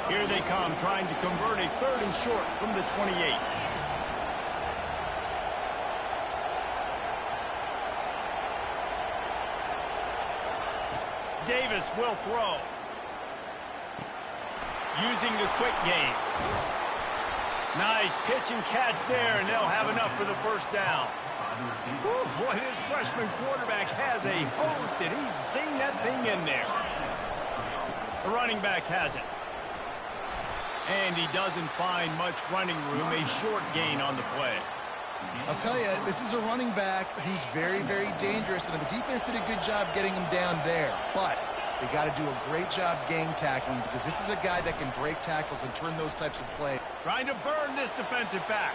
Here they come, trying to convert a 3rd and short from the 28. Davis will throw. Using the quick game. Nice pitch and catch there, and they'll have enough for the 1st down. Ooh, boy, this freshman quarterback has a host, and he's seen that thing in there. The running back has it. And he doesn't find much running room, a short gain on the play. I'll tell you, this is a running back who's very, very dangerous, and the defense did a good job getting him down there. But they got to do a great job game tackling, because this is a guy that can break tackles and turn those types of plays. Trying to burn this defensive back.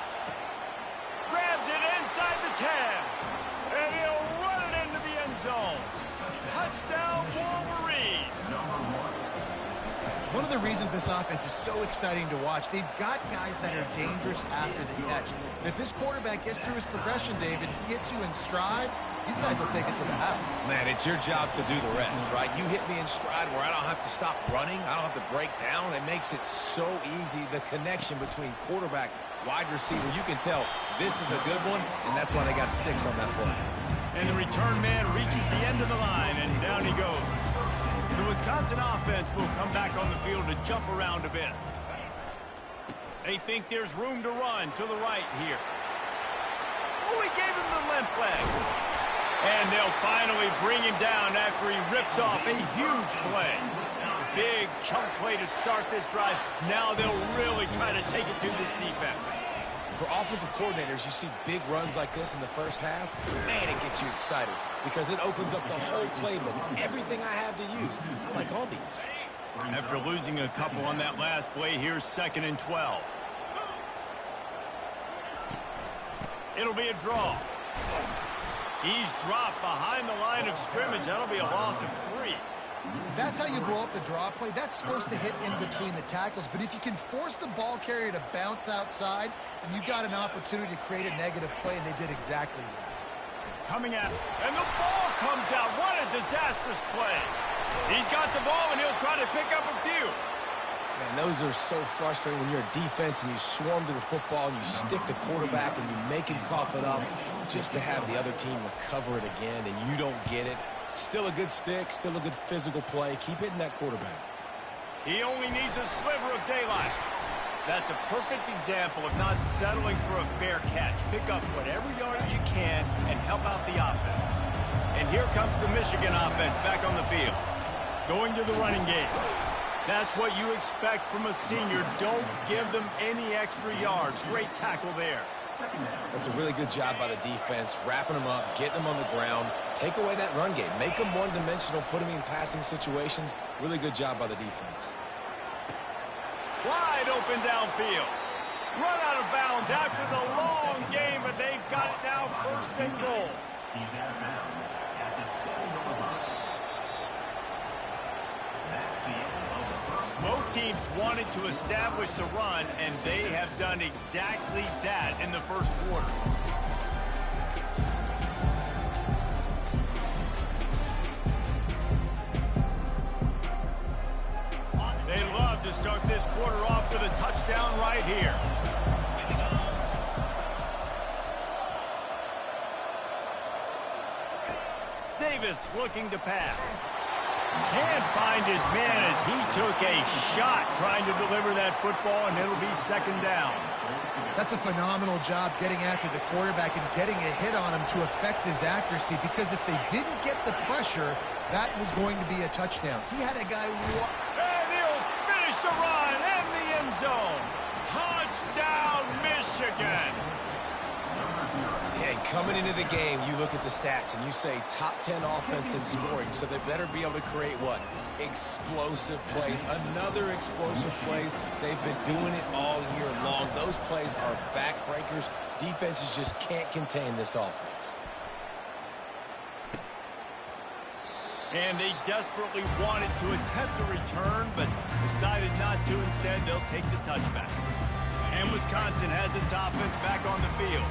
Grabs it inside the 10. And he'll run it into the end zone. Touchdown, Wolverine. One of the reasons this offense is so exciting to watch, they've got guys that are dangerous after the catch. And if this quarterback gets through his progression, David, hits you in stride, these guys will take it to the house. Man, it's your job to do the rest, right? You hit me in stride where I don't have to stop running. I don't have to break down. It makes it so easy. The connection between quarterback, wide receiver, you can tell this is a good one, and that's why they got 6 on that play. And the return man reaches the end of the line, and down he goes. The Wisconsin offense will come back on the field to jump around a bit. They think there's room to run to the right here. Oh, he gave him the limp leg. And they'll finally bring him down after he rips off a huge play. Big chunk play to start this drive. Now they'll really try to take it to this defense. for offensive coordinators, you see big runs like this in the first half, man, it gets you excited because it opens up the whole playbook, everything I have to use. I like all these. After losing a couple on that last play, here's 2nd and 12. It'll be a draw. He's dropped behind the line of scrimmage. That'll be a loss of 3. That's how you blow up the draw play. That's supposed to hit in between the tackles, but if you can force the ball carrier to bounce outside, then you got an opportunity to create a negative play, and they did exactly that. Coming at, and the ball comes out. What a disastrous play. He's got the ball, and he'll try to pick up a few. Man, those are so frustrating when you're a defense and you swarm to the football and you stick the quarterback and you make him cough it up just to have the other team recover it again, and you don't get it. Still a good stick, still a good physical play. Keep hitting that quarterback. He only needs a sliver of daylight. That's a perfect example of not settling for a fair catch. Pick up whatever yardage you can and help out the offense. And here comes the Michigan offense back on the field. Going to the running game. That's what you expect from a senior. Don't give them any extra yards. Great tackle there. That's a really good job by the defense, wrapping them up, getting them on the ground. Take away that run game. Make them one-dimensional, put them in passing situations. Really good job by the defense. Wide open downfield. Run out of bounds after the long game, but they've got it now 1st and goal. He's out of bounds at the 7-yard line. That's the end of the first. Both teams wanted to establish the run, and they have done exactly that in the first quarter. They'd love to start this quarter off with a touchdown right here. Davis looking to pass. Can't find his man as he took a shot trying to deliver that football, and it'll be 2nd down. That's a phenomenal job getting after the quarterback and getting a hit on him to affect his accuracy, because if they didn't get the pressure, that was going to be a touchdown. He had a guy... And he'll finish the run in the end zone. Touchdown, Michigan. Yeah, and coming into the game, you look at the stats and you say top 10 offense in scoring, so they better be able to create what? Explosive plays. Another explosive plays. They've been doing it all year long. Those plays are backbreakers. Defenses just can't contain this offense. And they desperately wanted to attempt a return, but decided not to. Instead, they'll take the touchback. And Wisconsin has its offense back on the field.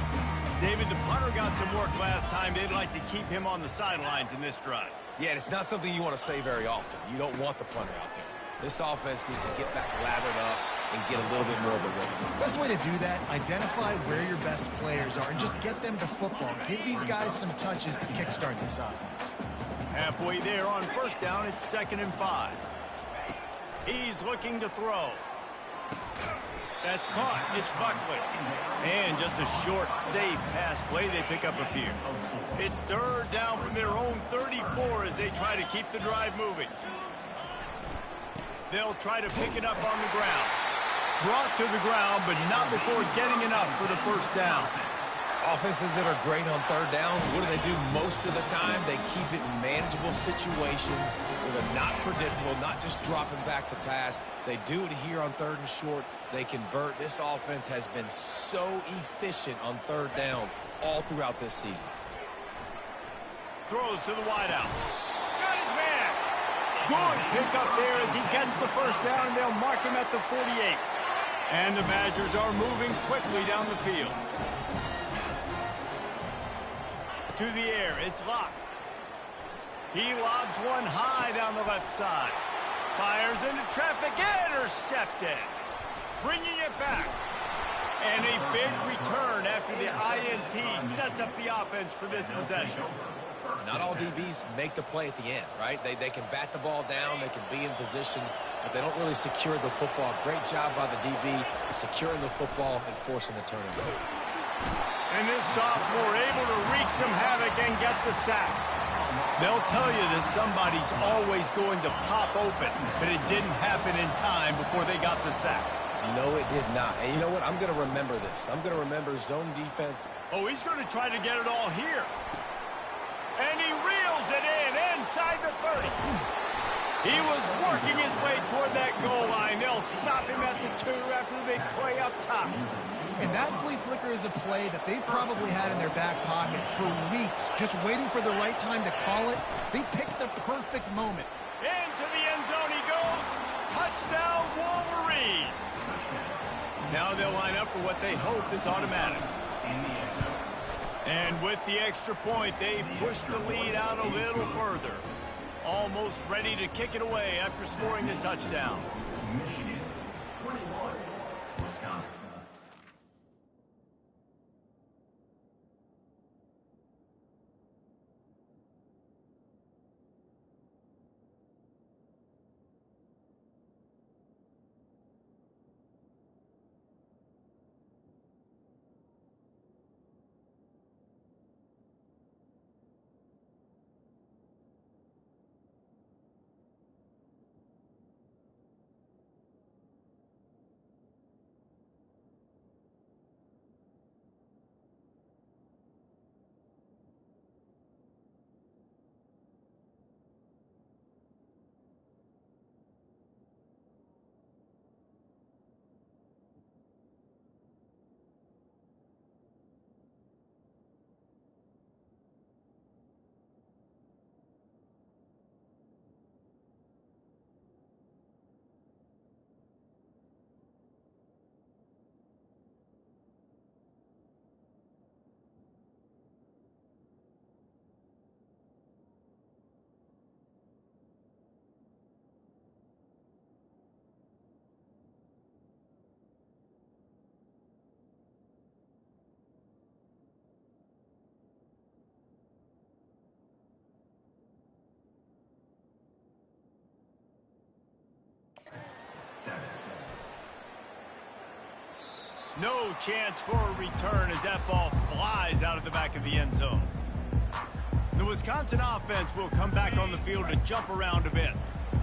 David, the punter got some work last time. They'd like to keep him on the sidelines in this drive. Yeah, it's not something you want to say very often. You don't want the punter out there. This offense needs to get back lathered up and get a little bit more of a rhythm. Best way to do that, identify where your best players are and just get them the football. Give these guys some touches to kickstart this offense. Halfway there on 1st down, it's 2nd and 5. He's looking to throw. That's caught. It's Buckley. And just a short, safe pass play. They pick up a few. It's 3rd down from their own 34 as they try to keep the drive moving. They'll try to pick it up on the ground. Brought to the ground, but not before getting enough for the 1st down. Offenses that are great on 3rd downs, what do? Most of the time, they keep it in manageable situations where they're not predictable, not just dropping back to pass. They do it here on 3rd and short. They convert. This offense has been so efficient on 3rd downs all throughout this season. Throws to the wideout. Got his man. Good pick up there as he gets the 1st down, and they'll mark him at the 48. And the Badgers are moving quickly down the field. To the air, it's locked. He lobs one high down the left side. Fires into traffic, intercepted. Bringing it back. And a big return after the INT sets up the offense for this possession. Not all DBs make the play at the end, right? They can bat the ball down, they can be in position, but they don't really secure the football. Great job by the DB securing the football and forcing the turnover. And this sophomore able to wreak some havoc and get the sack. They'll tell you that somebody's always going to pop open, but it didn't happen in time before they got the sack. No, it did not. And you know what? I'm going to remember this. I'm going to remember zone defense. Oh, he's going to try to get it all here. And he reels it in inside the 30. He was working his way toward that goal line. They'll stop him at the 2 after the big play up top. And that flea flicker is a play that they've probably had in their back pocket for weeks, just waiting for the right time to call it. They picked the perfect moment. Into the end zone he goes. Touchdown, Wolverines. Now they'll line up for what they hope is automatic. And with the extra point, they push the lead out a little further. Almost ready to kick it away after scoring the touchdown. Michigan, 21, Wisconsin. No chance for a return as that ball flies out of the back of the end zone. The Wisconsin offense will come back on the field to jump around a bit.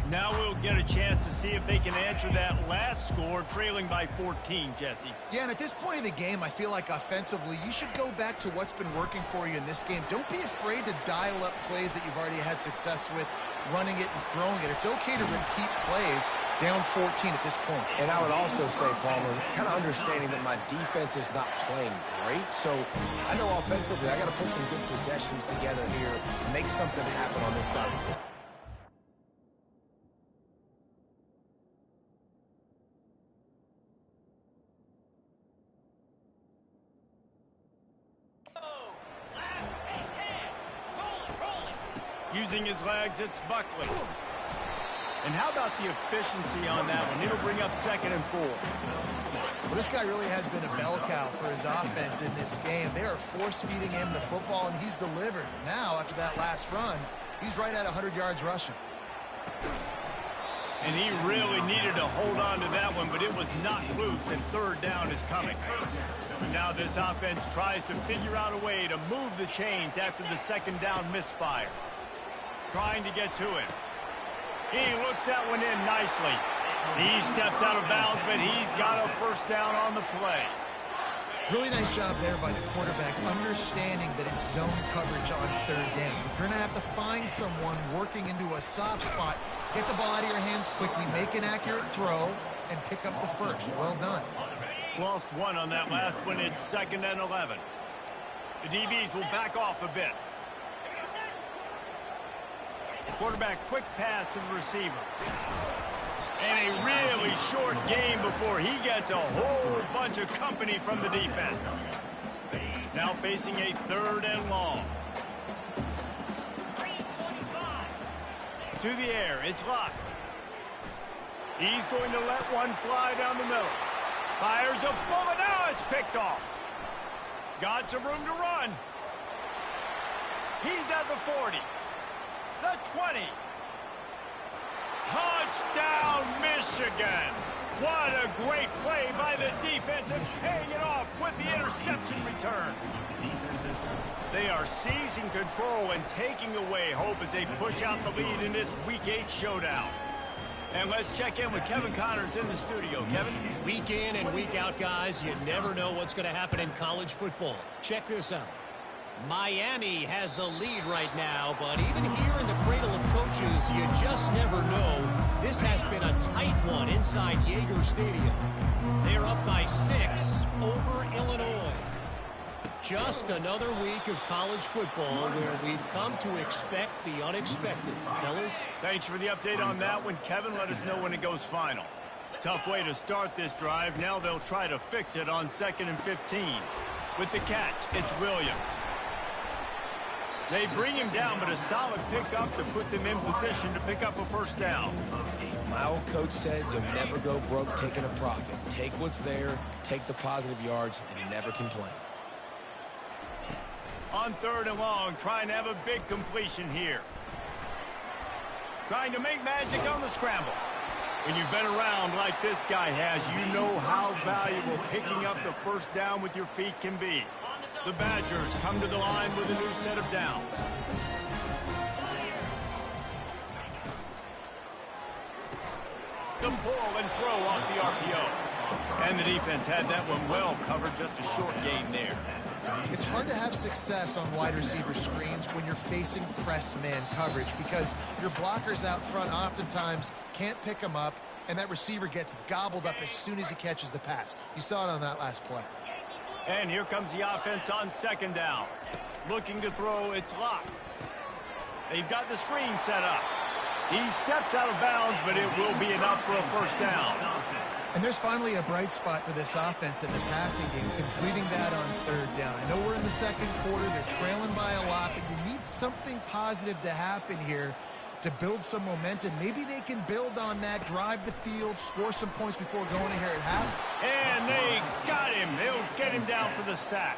Now we'll get a chance to see if they can answer that last score, trailing by 14, Jesse. Yeah, and at this point of the game, I feel like offensively, you should go back to what's been working for you in this game. Don't be afraid to dial up plays that you've already had success with, running it and throwing it. It's okay to repeat plays down 14 at this point. And I would also say, Palmer, kind of understanding that my defense is not playing great. So I know offensively I got to put some good possessions together here, make something happen on this side of the foot. Using his legs, it's Buckley. And how about the efficiency on that one? It'll bring up 2nd and 4. Well, this guy really has been a bell cow for his offense in this game. They are force-feeding him the football, and he's delivered. Now, after that last run, he's right at 100 yards rushing. And he really needed to hold on to that one, but it was not loose, and 3rd down is coming. And now this offense tries to figure out a way to move the chains after the 2nd down misfire. Trying to get to it. He looks that one in nicely. He steps out of bounds, but he's got a 1st down on the play. Really nice job there by the quarterback, understanding that it's zone coverage on 3rd down. If you're going to have to find someone working into a soft spot, get the ball out of your hands quickly, make an accurate throw, and pick up the 1st. Well done. Lost 1 on that last one. It's 2nd and 11. The DBs will back off a bit. Quarterback, quick pass to the receiver. And a really short game before he gets a whole bunch of company from the defense. Now facing a 3rd and long. To the air, it's Locke. He's going to let one fly down the middle. Fires a bullet, now it's picked off. Got some room to run. He's at the 40. The 20. Touchdown, Michigan. What a great play by the defense and paying it off with the interception return. They are seizing control and taking away hope as they push out the lead in this Week 8 showdown. And let's check in with Kevin Connors in the studio. Kevin? Week in and week out, guys, you never know what's going to happen in college football. Check this out. Miami has the lead right now, but even here in the cradle of coaches, you just never know. This has been a tight one inside Yager Stadium. They're up by 6 over Illinois. Just another week of college football where we've come to expect the unexpected. Fellas? Thanks for the update on that one, Kevin. Let us know when it goes final. Tough way to start this drive. Now they'll try to fix it on 2nd and 15. With the catch, it's Williams. They bring him down, but a solid pickup to put them in position to pick up a first down. My old coach said you'll never go broke taking a profit. Take what's there, take the positive yards, and never complain. On 3rd and long, trying to have a big completion here. Trying to make magic on the scramble. When you've been around like this guy has, you know how valuable picking up the first down with your feet can be. The Badgers come to the line with a new set of downs. The pull and throw off the RPO. And the defense had that one well covered, just a short gain there. It's hard to have success on wide receiver screens when you're facing press man coverage because your blockers out front oftentimes can't pick them up, and that receiver gets gobbled up as soon as he catches the pass. You saw it on that last play. And here comes the offense on 2nd down. Looking to throw, it's locked. They've got the screen set up. He steps out of bounds, but it will be enough for a first down. And there's finally a bright spot for this offense in the passing game, completing that on 3rd down. I know we're in the 2nd quarter. They're trailing by a lot, but you need something positive to happen here to build some momentum. Maybe they can build on that, drive the field, score some points before going in here at half. And they got him. They'll get him down for the sack.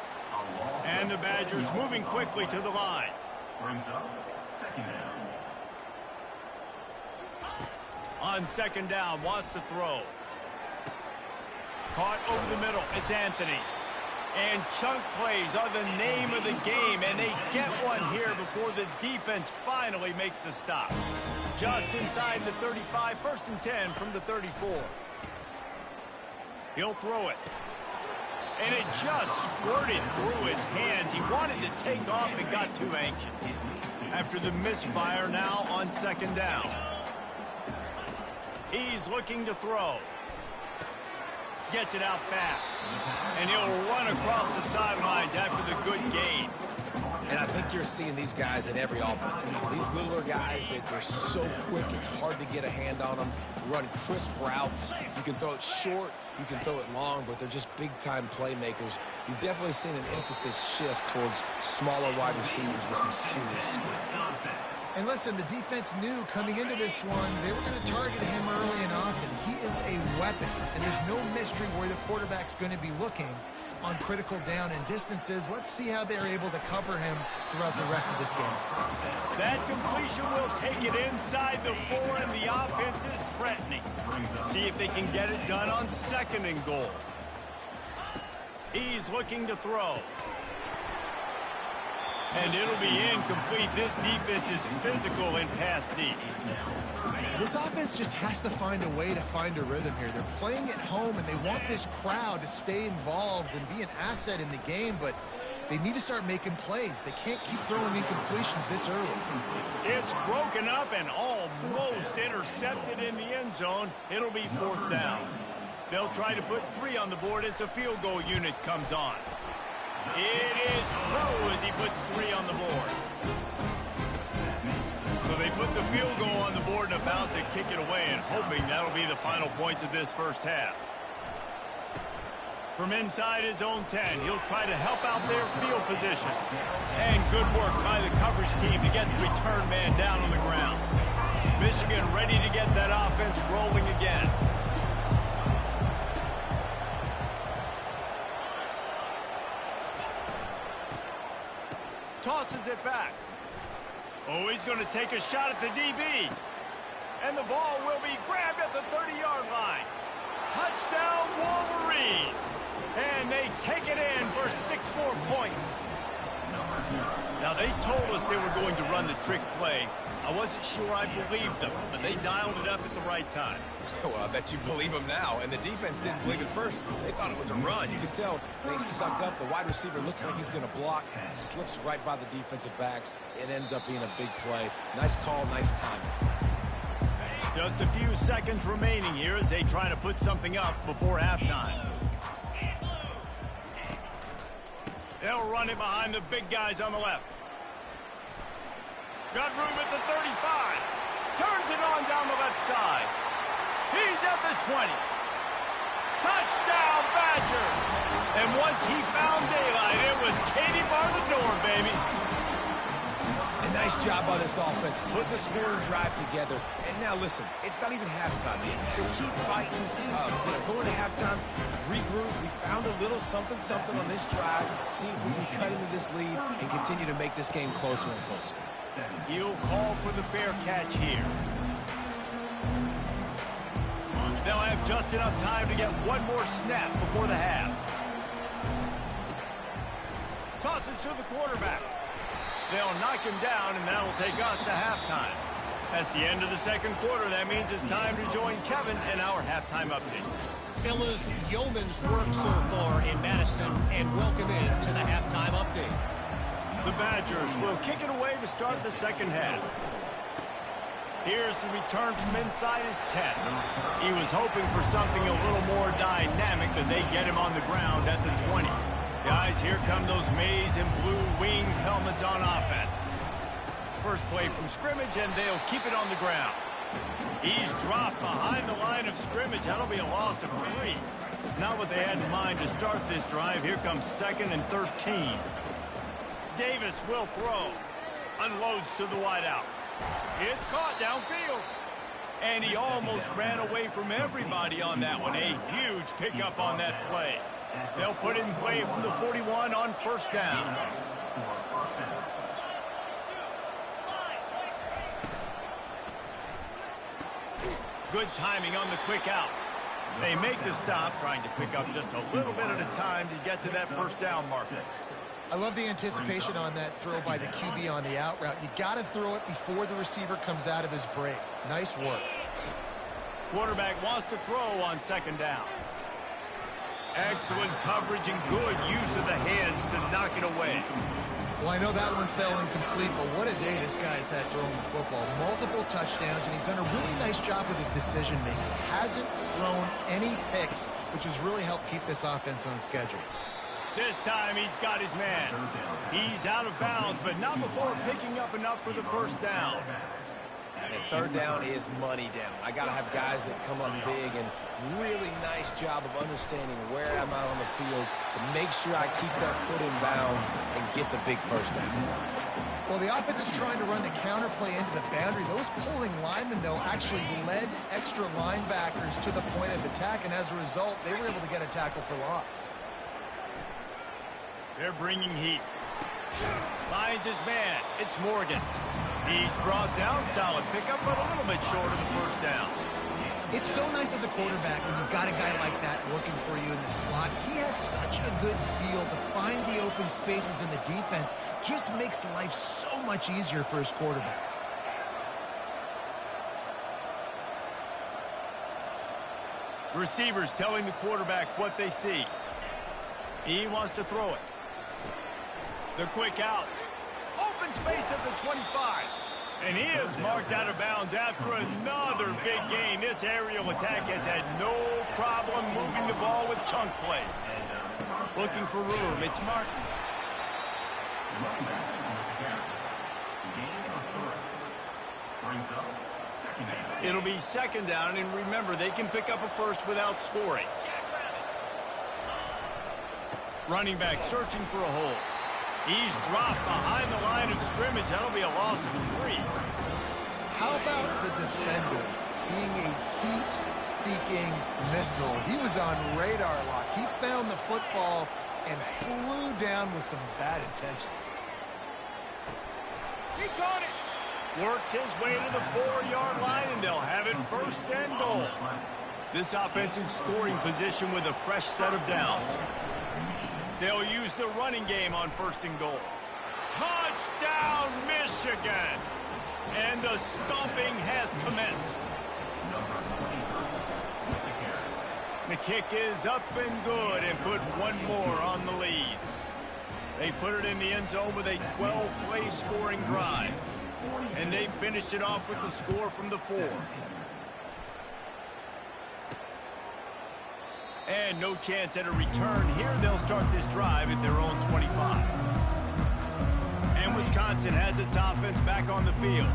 And the Badgers moving quickly to the line. Brings up 2nd down. On 2nd down, wants to throw. Caught over the middle. It's Anthony. And chunk plays are the name of the game, and they get one here before the defense finally makes the stop. Just inside the 35, 1st and 10 from the 34. He'll throw it. And it just squirted through his hands. He wanted to take off and got too anxious. After the misfire, now on 2nd down. He's looking to throw. Gets it out fast. And he'll run across the sidelines after the good gain. And I think you're seeing these guys in every offense now. These littler guys that they're so quick, it's hard to get a hand on them. Run crisp routes. You can throw it short, you can throw it long, but they're just big-time playmakers. You've definitely seen an emphasis shift towards smaller wide receivers with some serious skill. And listen, the defense knew coming into this one, they were going to target him early and often. He is a weapon, and there's no mystery where the quarterback's going to be looking on critical down and distances. Let's see how they're able to cover him throughout the rest of this game. That completion will take it inside the 4, and the offense is threatening. See if they can get it done on 2nd and goal. He's looking to throw. And it'll be incomplete. This defense is physical in pass deep. This offense just has to find a way to find a rhythm here. They're playing at home, and they want this crowd to stay involved and be an asset in the game, but they need to start making plays. They can't keep throwing incompletions this early. It's broken up and almost intercepted in the end zone. It'll be 4th down. They'll try to put 3 on the board as the field goal unit comes on. It is true as he puts 3 on the board. So they put the field goal on the board and about to kick it away, and hoping that'll be the final points of this first half. From inside his own 10, he'll try to help out their field position. And good work by the coverage team to get the return man down on the ground. Michigan ready to get that offense rolling again. Tosses it back. Oh, he's going to take a shot at the DB. And the ball will be grabbed at the 30-yard line. Touchdown, Wolverines. And they take it in for 6 more points. Now, they told us they were going to run the trick play. I wasn't sure I believed them, but they dialed it up at the right time. Well, I bet you believe them now. And the defense didn't believe it first. They thought it was a run. You can tell they suck up. The wide receiver looks like he's going to block. Slips right by the defensive backs. It ends up being a big play. Nice call, nice timing. Just a few seconds remaining here as they try to put something up before halftime. They'll run it behind the big guys on the left. Got room at the 35. Turns it on down the left side. He's at the 20. Touchdown, Badger. And once he found daylight, it was Katie bar the door, baby. A nice job by this offense, putting the scoring drive together. And now listen, it's not even halftime yet, so keep fighting. Going to halftime, regroup. We found a little something on this drive. See if we can cut into this lead and continue to make this game closer and closer. He'll call for the fair catch here. They'll have just enough time to get one more snap before the half. Tosses to the quarterback. They'll knock him down, and that'll take us to halftime. That's the end of the second quarter. That means it's time to join Kevin in our halftime update. Fellas, yeoman's work so far in Madison, and welcome in to the halftime update. The Badgers will kick it away to start the second half. Here's the return from inside his 10. He was hoping for something a little more dynamic, but they get him on the ground at the 20. Guys, here come those maize and blue winged helmets on offense. First play from scrimmage, and they'll keep it on the ground. He's dropped behind the line of scrimmage. That'll be a loss of 3. Not what they had in mind to start this drive. Here comes 2nd and 13. Davis will throw. Unloads to the wideout. It's caught downfield. And he almost ran away from everybody on that one. A huge pickup on that play. They'll put it in play from the 41 on first down. Good timing on the quick out. They make the stop, trying to pick up just a little bit at a time to get to that first down marker. I love the anticipation on that throw by the QB on the out route. You got to throw it before the receiver comes out of his break. Nice work. Quarterback wants to throw on second down. Excellent coverage and good use of the hands to knock it away. Well, I know that one fell incomplete, but what a day this guy's had throwing the football. Multiple touchdowns, and he's done a really nice job with his decision-making. Hasn't thrown any picks, which has really helped keep this offense on schedule. This time he's got his man. He's out of bounds, but not before picking up enough for the first down. And third down is money down. I got to have guys that come up big, and really nice job of understanding where I'm out on the field to make sure I keep that foot in bounds and get the big first down. Well, the offense is trying to run the counter play into the boundary. Those pulling linemen, though, actually led extra linebackers to the point of attack, and as a result, they were able to get a tackle for loss. They're bringing heat. Finds his man. It's Morgan. He's brought down. Solid pickup, but a little bit short of the first down. It's so nice as a quarterback when you've got a guy like that working for you in the slot. He has such a good feel to find the open spaces in the defense. Just makes life so much easier for his quarterback. Receivers telling the quarterback what they see. He wants to throw it. The quick out. Open space at the 25. And he is marked out of bounds after another big gain. This aerial attack has had no problem moving the ball with chunk plays. Looking for room. It's Martin. It'll be second down, and remember, they can pick up a first without scoring. Running back searching for a hole. He's dropped behind the line of scrimmage. That'll be a loss of 3. How about the defender being a heat-seeking missile? He was on radar lock. He found the football and flew down with some bad intentions. He caught it. Works his way to the 4-yard line, and they'll have it first and goal. This offense in scoring position with a fresh set of downs. They'll use the running game on first and goal. Touchdown, Michigan! And the stomping has commenced. The kick is up and good and put one more on the lead. They put it in the end zone with a 12-play scoring drive. And they finished it off with the score from the 4. And no chance at a return here. They'll start this drive at their own 25. And Wisconsin has its offense back on the field.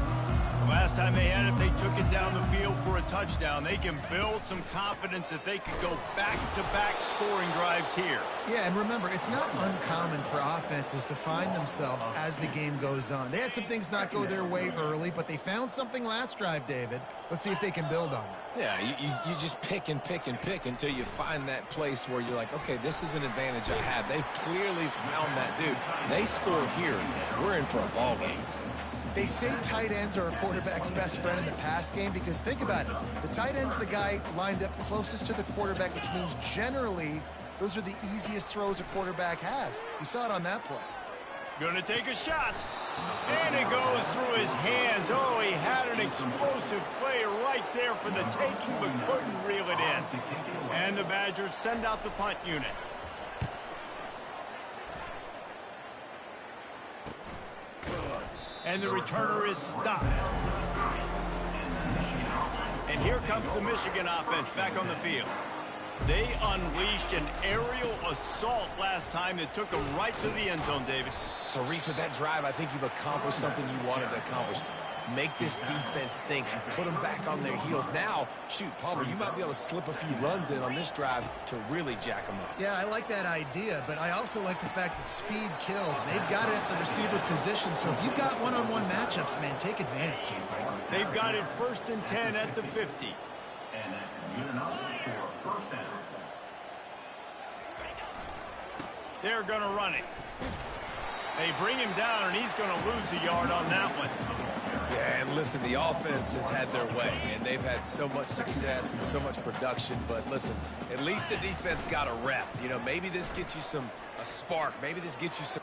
Last time they had it, they took it down the field for a touchdown. They can build some confidence that they could go back-to-back scoring drives here. Yeah, and remember, it's not uncommon for offenses to find themselves as the game goes on. They had some things not go their way early, but they found something last drive, David. Let's see if they can build on that. Yeah, you just pick and pick and pick until you find that place where you're like, okay, this is an advantage I have. They clearly found that dude. They score here. We're in for a ball game. They say tight ends are a quarterback's best friend in the pass game because think about it. The tight end's the guy lined up closest to the quarterback, which means generally those are the easiest throws a quarterback has. You saw it on that play. Gonna take a shot. And it goes through his hands. Oh, he had an explosive play right there for the taking, but couldn't reel it in. And the Badgers send out the punt unit. And the returner is stopped. And here comes the Michigan offense back on the field. They unleashed an aerial assault last time that took them right to the end zone, David. So, Reese, with that drive, I think you've accomplished something you wanted to accomplish. Make this defense think. You put them back on their heels. Now, shoot, Palmer, you might be able to slip a few runs in on this drive to really jack them up. Yeah, I like that idea, but I also like the fact that speed kills. They've got it at the receiver position, so if you've got one-on-one matchups, man, take advantage. They've got it 1st and 10 at the 50. And that's good enough for first down. They're going to run it. They bring him down, and he's going to lose a yard on that one. Yeah, and listen, the offense has had their way, and they've had so much success and so much production. But listen, at least the defense got a rep. You know, maybe this gets you a spark. Maybe this gets you some.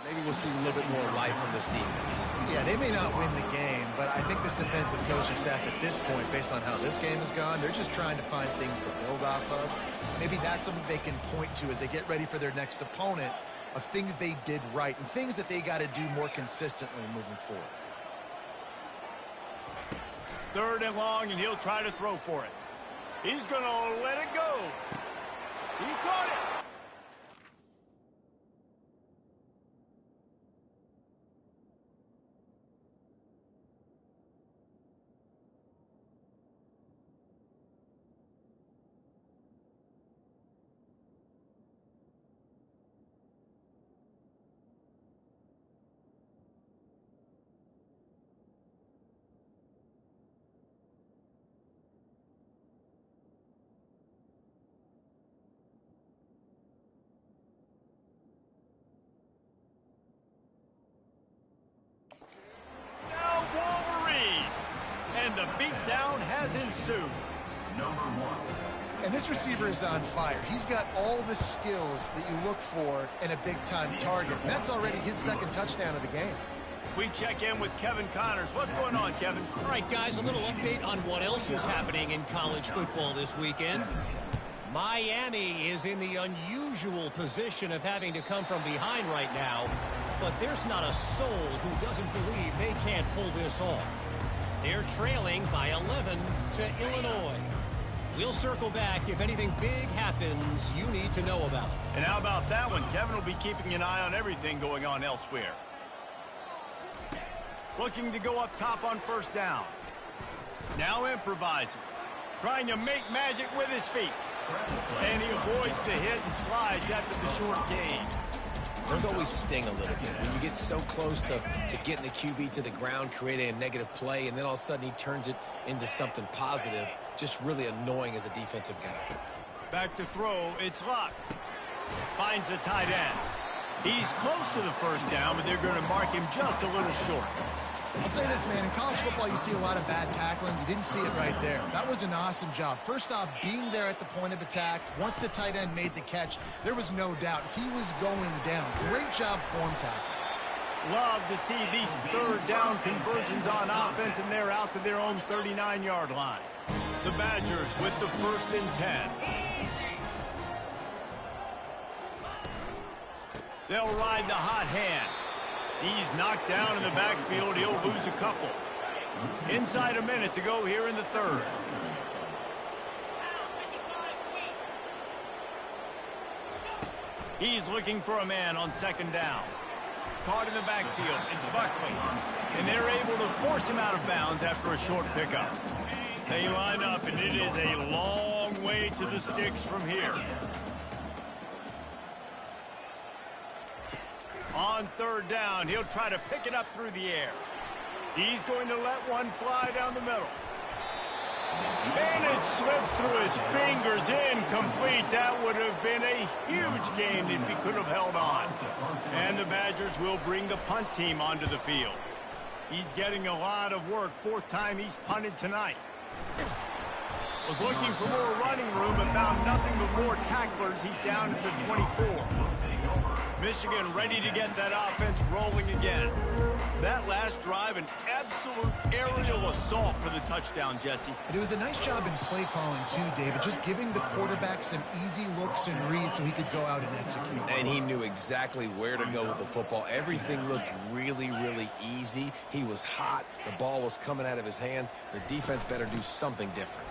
Maybe we'll see a little bit more life from this defense. Yeah, they may not win the game, but I think this defensive coaching staff at this point, based on how this game has gone, they're just trying to find things to build off of. Maybe that's something they can point to as they get ready for their next opponent of things they did right and things that they got to do more consistently moving forward. 3rd and long, and he'll try to throw for it. He's going to let it go. He caught it. Now Wolverines. And the beatdown has ensued. Number 1. And this receiver is on fire. He's got all the skills that you look for in a big-time target. And that's already his 2nd touchdown of the game. We check in with Kevin Connors. What's going on, Kevin? All right, guys, a little update on what else is happening in college football this weekend. Miami is in the unusual position of having to come from behind right now, but there's not a soul who doesn't believe they can't pull this off. They're trailing by 11 to Illinois. We'll circle back if anything big happens you need to know about. And how about that one? Kevin will be keeping an eye on everything going on elsewhere. Looking to go up top on 1st down. Now improvising. Trying to make magic with his feet. And he avoids the hit and slides after the short gain. Those always sting a little bit when you get so close to getting the QB to the ground, creating a negative play, and then all of a sudden he turns it into something positive. Just really annoying as a defensive guy. Back to throw, it's Luck. Finds the tight end. He's close to the 1st down, but they're going to mark him just a little short. I'll say this, man. In college football, you see a lot of bad tackling. You didn't see it right there. That was an awesome job. First off, being there at the point of attack. Once the tight end made the catch, there was no doubt he was going down. Great job form tackle. Love to see these third down conversions on offense, and they're out to their own 39-yard line. The Badgers with the 1st and 10. They'll ride the hot hand. He's knocked down in the backfield. He'll lose a couple. Inside a minute to go here in the 3rd. He's looking for a man on 2nd down. Caught in the backfield. It's Buckley. And they're able to force him out of bounds after a short pickup. They line up, and it is a long way to the sticks from here. On 3rd down, he'll try to pick it up through the air. He's going to let one fly down the middle. And it slips through his fingers, incomplete. That would have been a huge gain if he could have held on. And the Badgers will bring the punt team onto the field. He's getting a lot of work. 4th time he's punted tonight. Was looking for more running room but found nothing but more tacklers. He's down at the 24. Michigan ready to get that offense rolling again. That last drive, an absolute aerial assault for the touchdown, Jesse. But it was a nice job in play calling, too, David. Just giving the quarterback some easy looks and reads so he could go out and execute. And he knew exactly where to go with the football. Everything looked really, really easy. He was hot. The ball was coming out of his hands. The defense better do something different.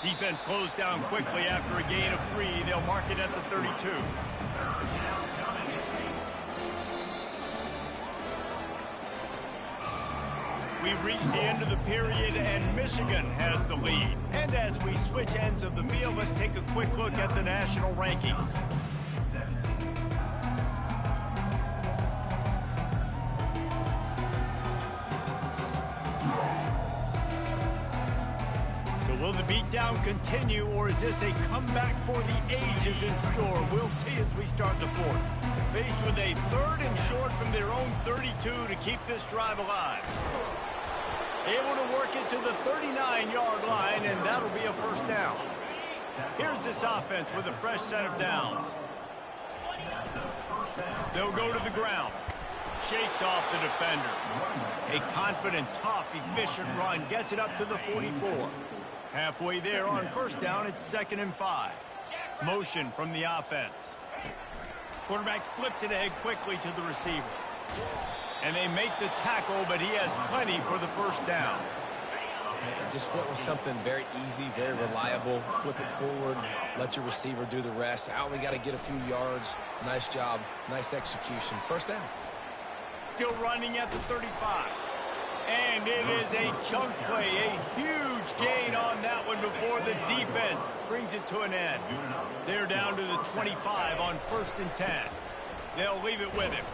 Defense closed down quickly after a gain of 3. They'll mark it at the 32. We've reached the end of the period, and Michigan has the lead. And as we switch ends of the field, let's take a quick look at the national rankings. So will the beatdown continue, or is this a comeback for the ages in store? We'll see as we start the 4th. Faced with a 3rd and short from their own 32 to keep this drive alive. Able to work it to the 39-yard line, and that'll be a 1st down. Here's this offense with a fresh set of downs. They'll go to the ground. Shakes off the defender. A confident, tough, efficient run gets it up to the 44. Halfway there on 1st down, it's 2nd and 5. Motion from the offense. Quarterback flips it ahead quickly to the receiver. And they make the tackle, but he has plenty for the 1st down. And just went with something very easy, very reliable. Flip it forward, let your receiver do the rest. I only got to get a few yards. Nice job, nice execution. 1st down. Still running at the 35. And it is a chunk play, a huge gain on that one before the defense brings it to an end. They're down to the 25 on 1st and 10. They'll leave it with him.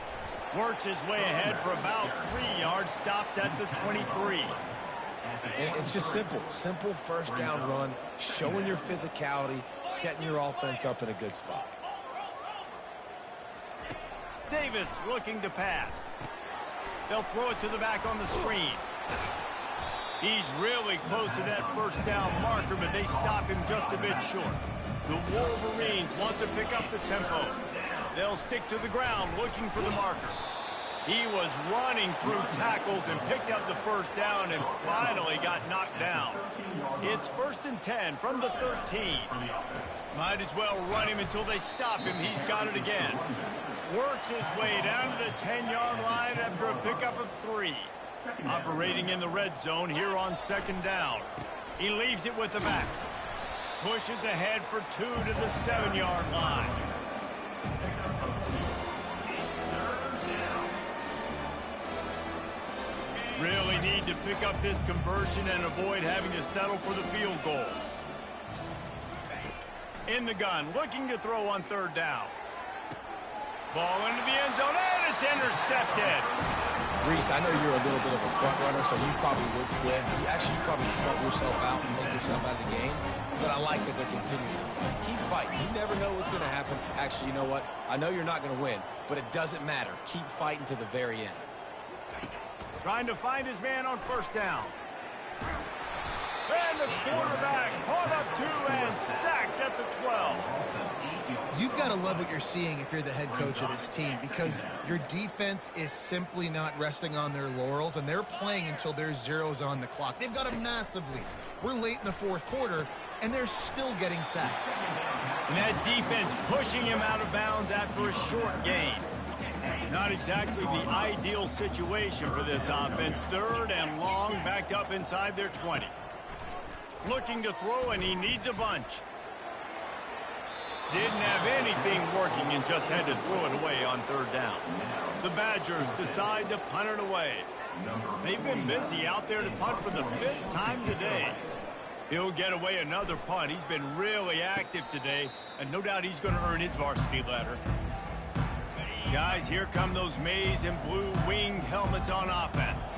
Works his way ahead for about 3 yards, stopped at the 23. And it's just simple 1st down run, showing your physicality, setting your offense up in a good spot. Davis looking to pass. They'll throw it to the back on the screen. He's really close to that 1st down marker, but they stop him just a bit short. The Wolverines want to pick up the tempo. They'll stick to the ground looking for the marker. He was running through tackles and picked up the 1st down and finally got knocked down. It's 1st and 10 from the 13. Might as well run him until they stop him. He's got it again. Works his way down to the 10-yard line after a pickup of 3. Operating in the red zone here on 2nd down. He leaves it with the back. Pushes ahead for 2 to the 7-yard line. Really need to pick up this conversion and avoid having to settle for the field goal. In the gun, looking to throw on 3rd down. Ball into the end zone, and it's intercepted. Reese, I know you're a little bit of a front runner, so you probably would quit. You probably sub yourself out and take yourself out of the game. But I like that they're continuing to fight. Keep fighting. You never know what's going to happen. Actually, you know what? I know you're not going to win, but it doesn't matter. Keep fighting to the very end. Trying to find his man on first down. And the quarterback caught up to and sacked at the 12. You've got to love what you're seeing if you're the head coach of this team, because your defense is simply not resting on their laurels, and they're playing until there's zeros on the clock. They've got a massive lead. We're late in the fourth quarter, and they're still getting sacks. And that defense pushing him out of bounds after a short gain. Not exactly the ideal situation for this offense. Third and long, backed up inside their 20. Looking to throw, and he needs a bunch. Didn't have anything working and just had to throw it away on third down. The Badgers decide to punt it away. They've been busy out there to punt for the 5th time today. He'll get away another punt. He's been really active today, and no doubt he's going to earn his varsity letter. Guys, here come those maize and blue winged helmets on offense.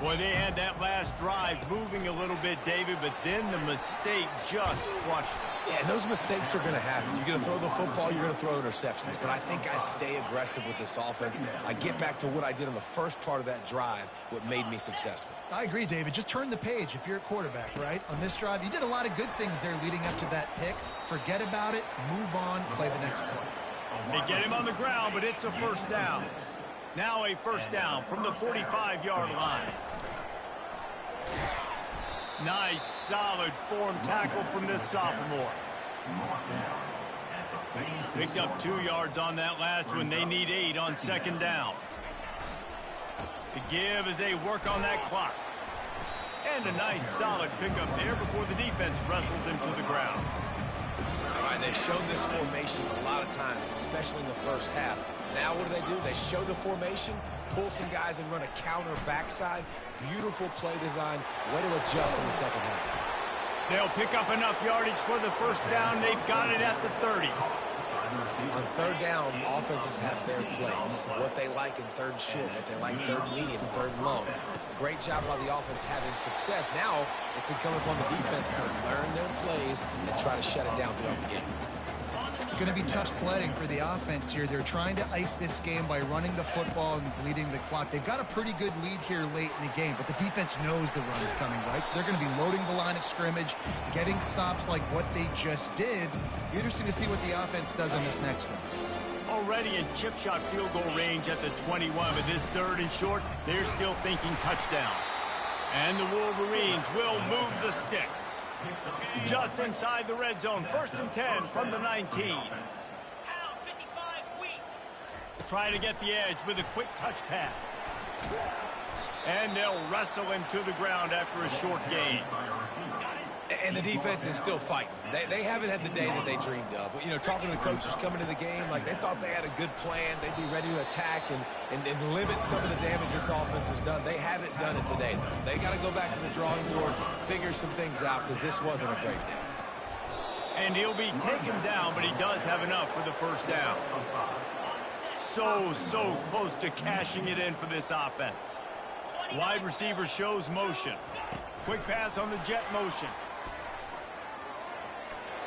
Boy, they had that last drive moving a little bit, David, but then the mistake just crushed them. Yeah, those mistakes are going to happen. You're going to throw the football, you're going to throw interceptions. But I think I stay aggressive with this offense. I get back to what I did in the first part of that drive, what made me successful. I agree, David. Just turn the page if you're a quarterback, right? On this drive, you did a lot of good things there leading up to that pick. Forget about it, move on, play the next play. They get him on the ground, but it's a first down. Now a first down from the 45-yard line. Nice, solid form tackle from this sophomore. Picked up 2 yards on that last one. They need 8 on second down. The give as they work on that clock. And a nice, solid pickup there before the defense wrestles him to the ground. All right, they've shown this formation a lot of times, especially in the first half. Now what do? They show the formation, pull some guys and run a counter backside. Beautiful play design. Way to adjust in the second half. They'll pick up enough yardage for the first down. They've got it at the 30. On third down, offenses have their plays. What they like in third and short, what they like third and medium, third and long. Great job by the offense having success. Now it's incumbent upon the defense to learn their plays and try to shut it down throughout the game. It's going to be tough sledding for the offense here. They're trying to ice this game by running the football and bleeding the clock. They've got a pretty good lead here late in the game, but the defense knows the run is coming, right? So they're going to be loading the line of scrimmage, getting stops like what they just did. Be interesting to see what the offense does on this next one. Already in chip shot field goal range at the 21, but this third and short, they're still thinking touchdown. And the Wolverines will move the sticks. Just inside the red zone, 1st and 10 from the 19. Trying to get the edge with a quick touch pass. And they'll wrestle him to the ground after a short gain. And the defense is still fighting. They haven't had the day that they dreamed of. You know, talking to the coaches coming to the game, like they thought they had a good plan. They'd be ready to attack and limit some of the damage this offense has done. They haven't done it today, though. They got to go back to the drawing board, figure some things out, because this wasn't a great day. And he'll be taken down, but he does have enough for the first down. So close to cashing it in for this offense. Wide receiver shows motion. Quick pass on the jet motion.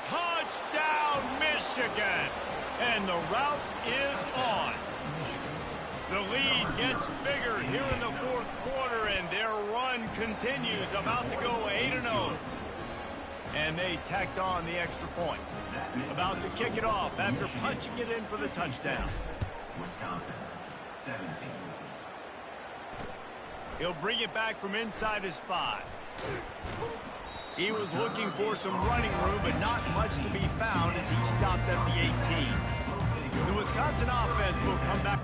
Touchdown, Michigan! And the route is on. The lead gets bigger here in the fourth quarter, and their run continues, about to go 8-0. And they tacked on the extra point. About to kick it off after punching it in for the touchdown. Wisconsin, 17. He'll bring it back from inside his 5. He was looking for some running room, but not much to be found as he stopped at the 18. The Wisconsin offense will come back.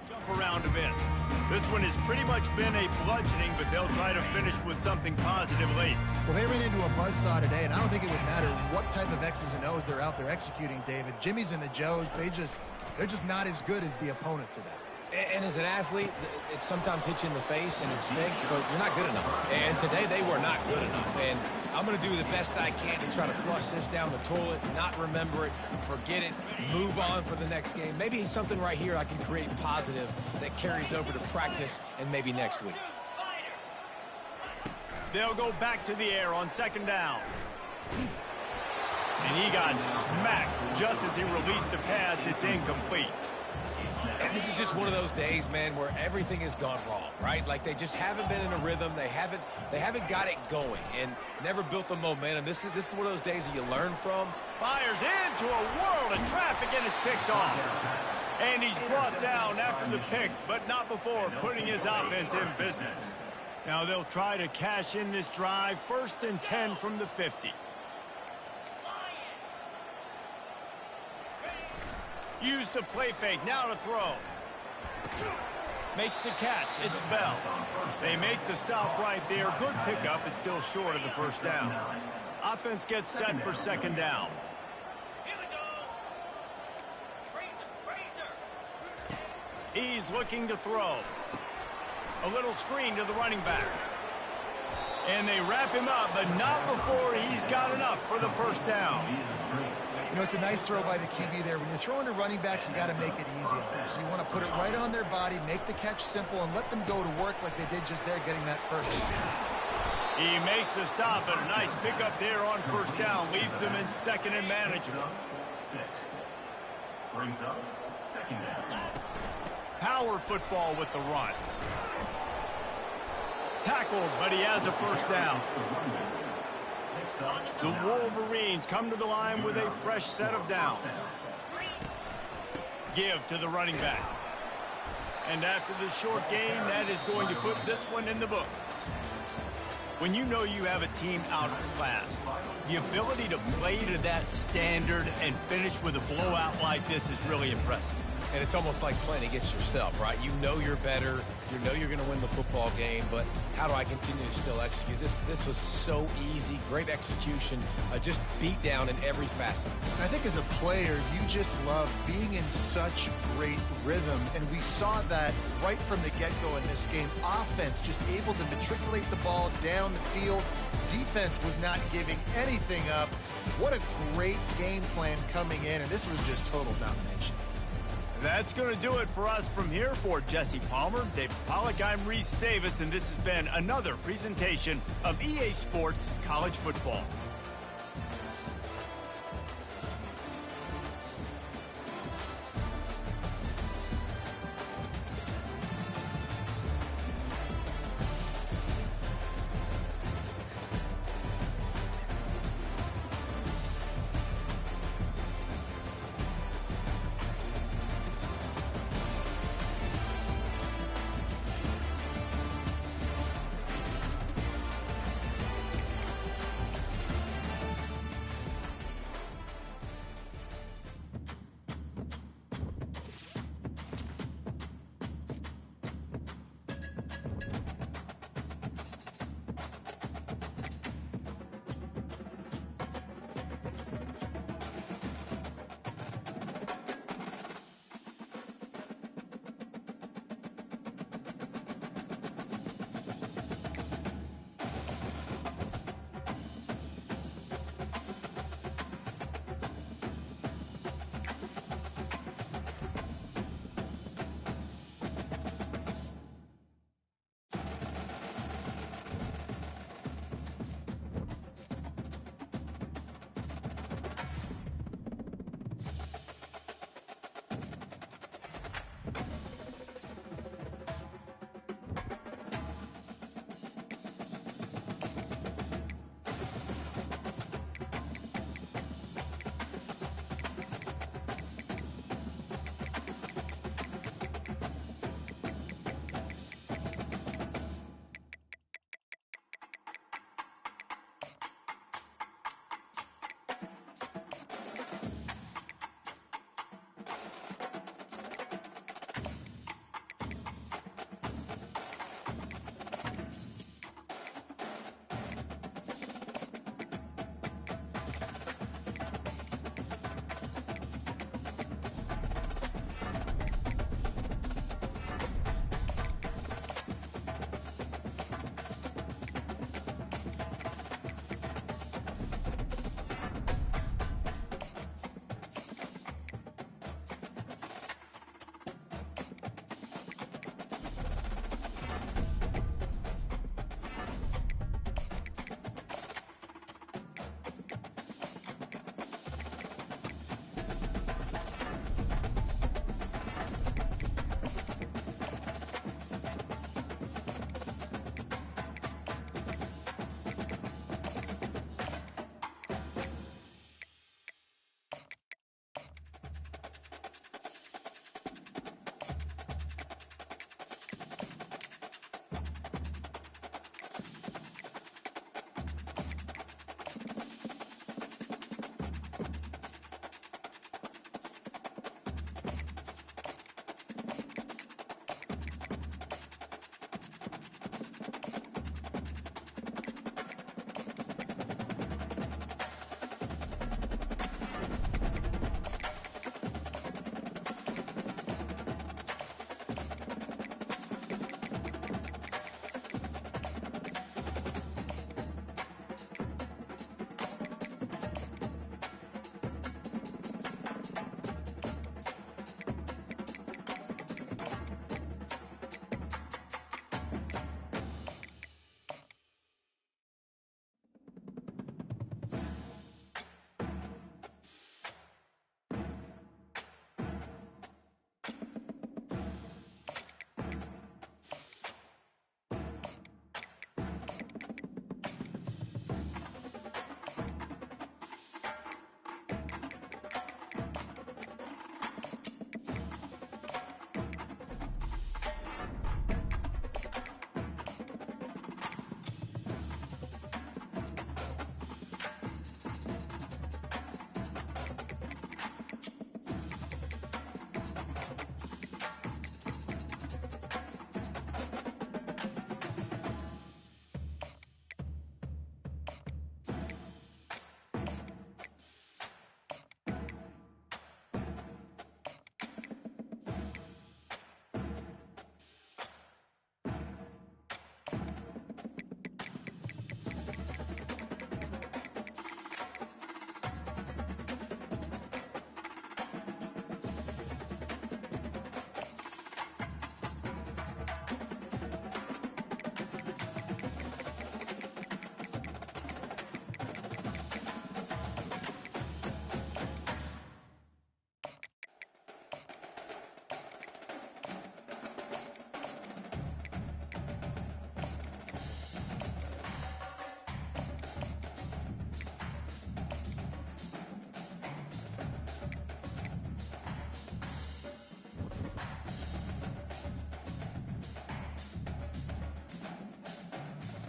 Jump around a bit. This one has pretty much been a bludgeoning, but they'll try to finish with something positive late. Well, they ran into a buzzsaw today, and I don't think it would matter what type of X's and O's they're out there executing, David. Jimmy's and the Joes, they're just not as good as the opponent today. And as an athlete, it sometimes hits you in the face and it stinks, but you're not good enough. And today they were not good enough. And I'm going to do the best I can to try to flush this down the toilet, not remember it, forget it, move on for the next game. Maybe something right here I can create positive that carries over to practice and maybe next week. They'll go back to the air on second down. And he got smacked just as he released the pass. It's incomplete. And this is just one of those days, man, where everything has gone wrong, right? Like they just haven't been in a rhythm. They haven't got it going and never built the momentum. This is one of those days that you learn from. Fires into a world of traffic and it's picked off. And he's brought down after the pick, but not before putting his offense in business. Now they'll try to cash in this drive. 1st and 10 from the 50. Use the play fake, now to throw. Makes the catch, it's Bell. They make the stop right there. Good pickup, it's still short of the first down. Offense gets set for second down. He's looking to throw. A little screen to the running back. And they wrap him up, but not before he's got enough for the first down. You know, it's a nice throw by the QB there. When you're throwing to running backs, you got to make it easy on them. So you want to put it right on their body, make the catch simple, and let them go to work like they did just there, getting that first. He makes the stop, and a nice pickup there on first down. Leaves him in second and manageable. 6. Brings up second down. Power football with the run. Tackled, but he has a first down. The Wolverines come to the line with a fresh set of downs. Give to the running back. And after the short gain, that is going to put this one in the books. When you know you have a team outclassed, the ability to play to that standard and finish with a blowout like this is really impressive. And it's almost like playing against yourself, right? You know you're better. You know you're going to win the football game, but how do I continue to still execute? This was so easy. Great execution. Just beat down in every facet. I think as a player, you just love being in such great rhythm, and we saw that right from the get-go in this game. Offense just able to matriculate the ball down the field. Defense was not giving anything up. What a great game plan coming in, and this was just total domination. That's going to do it for us from here. For Jesse Palmer, David Pollack, I'm Reese Davis, and this has been another presentation of EA Sports College Football.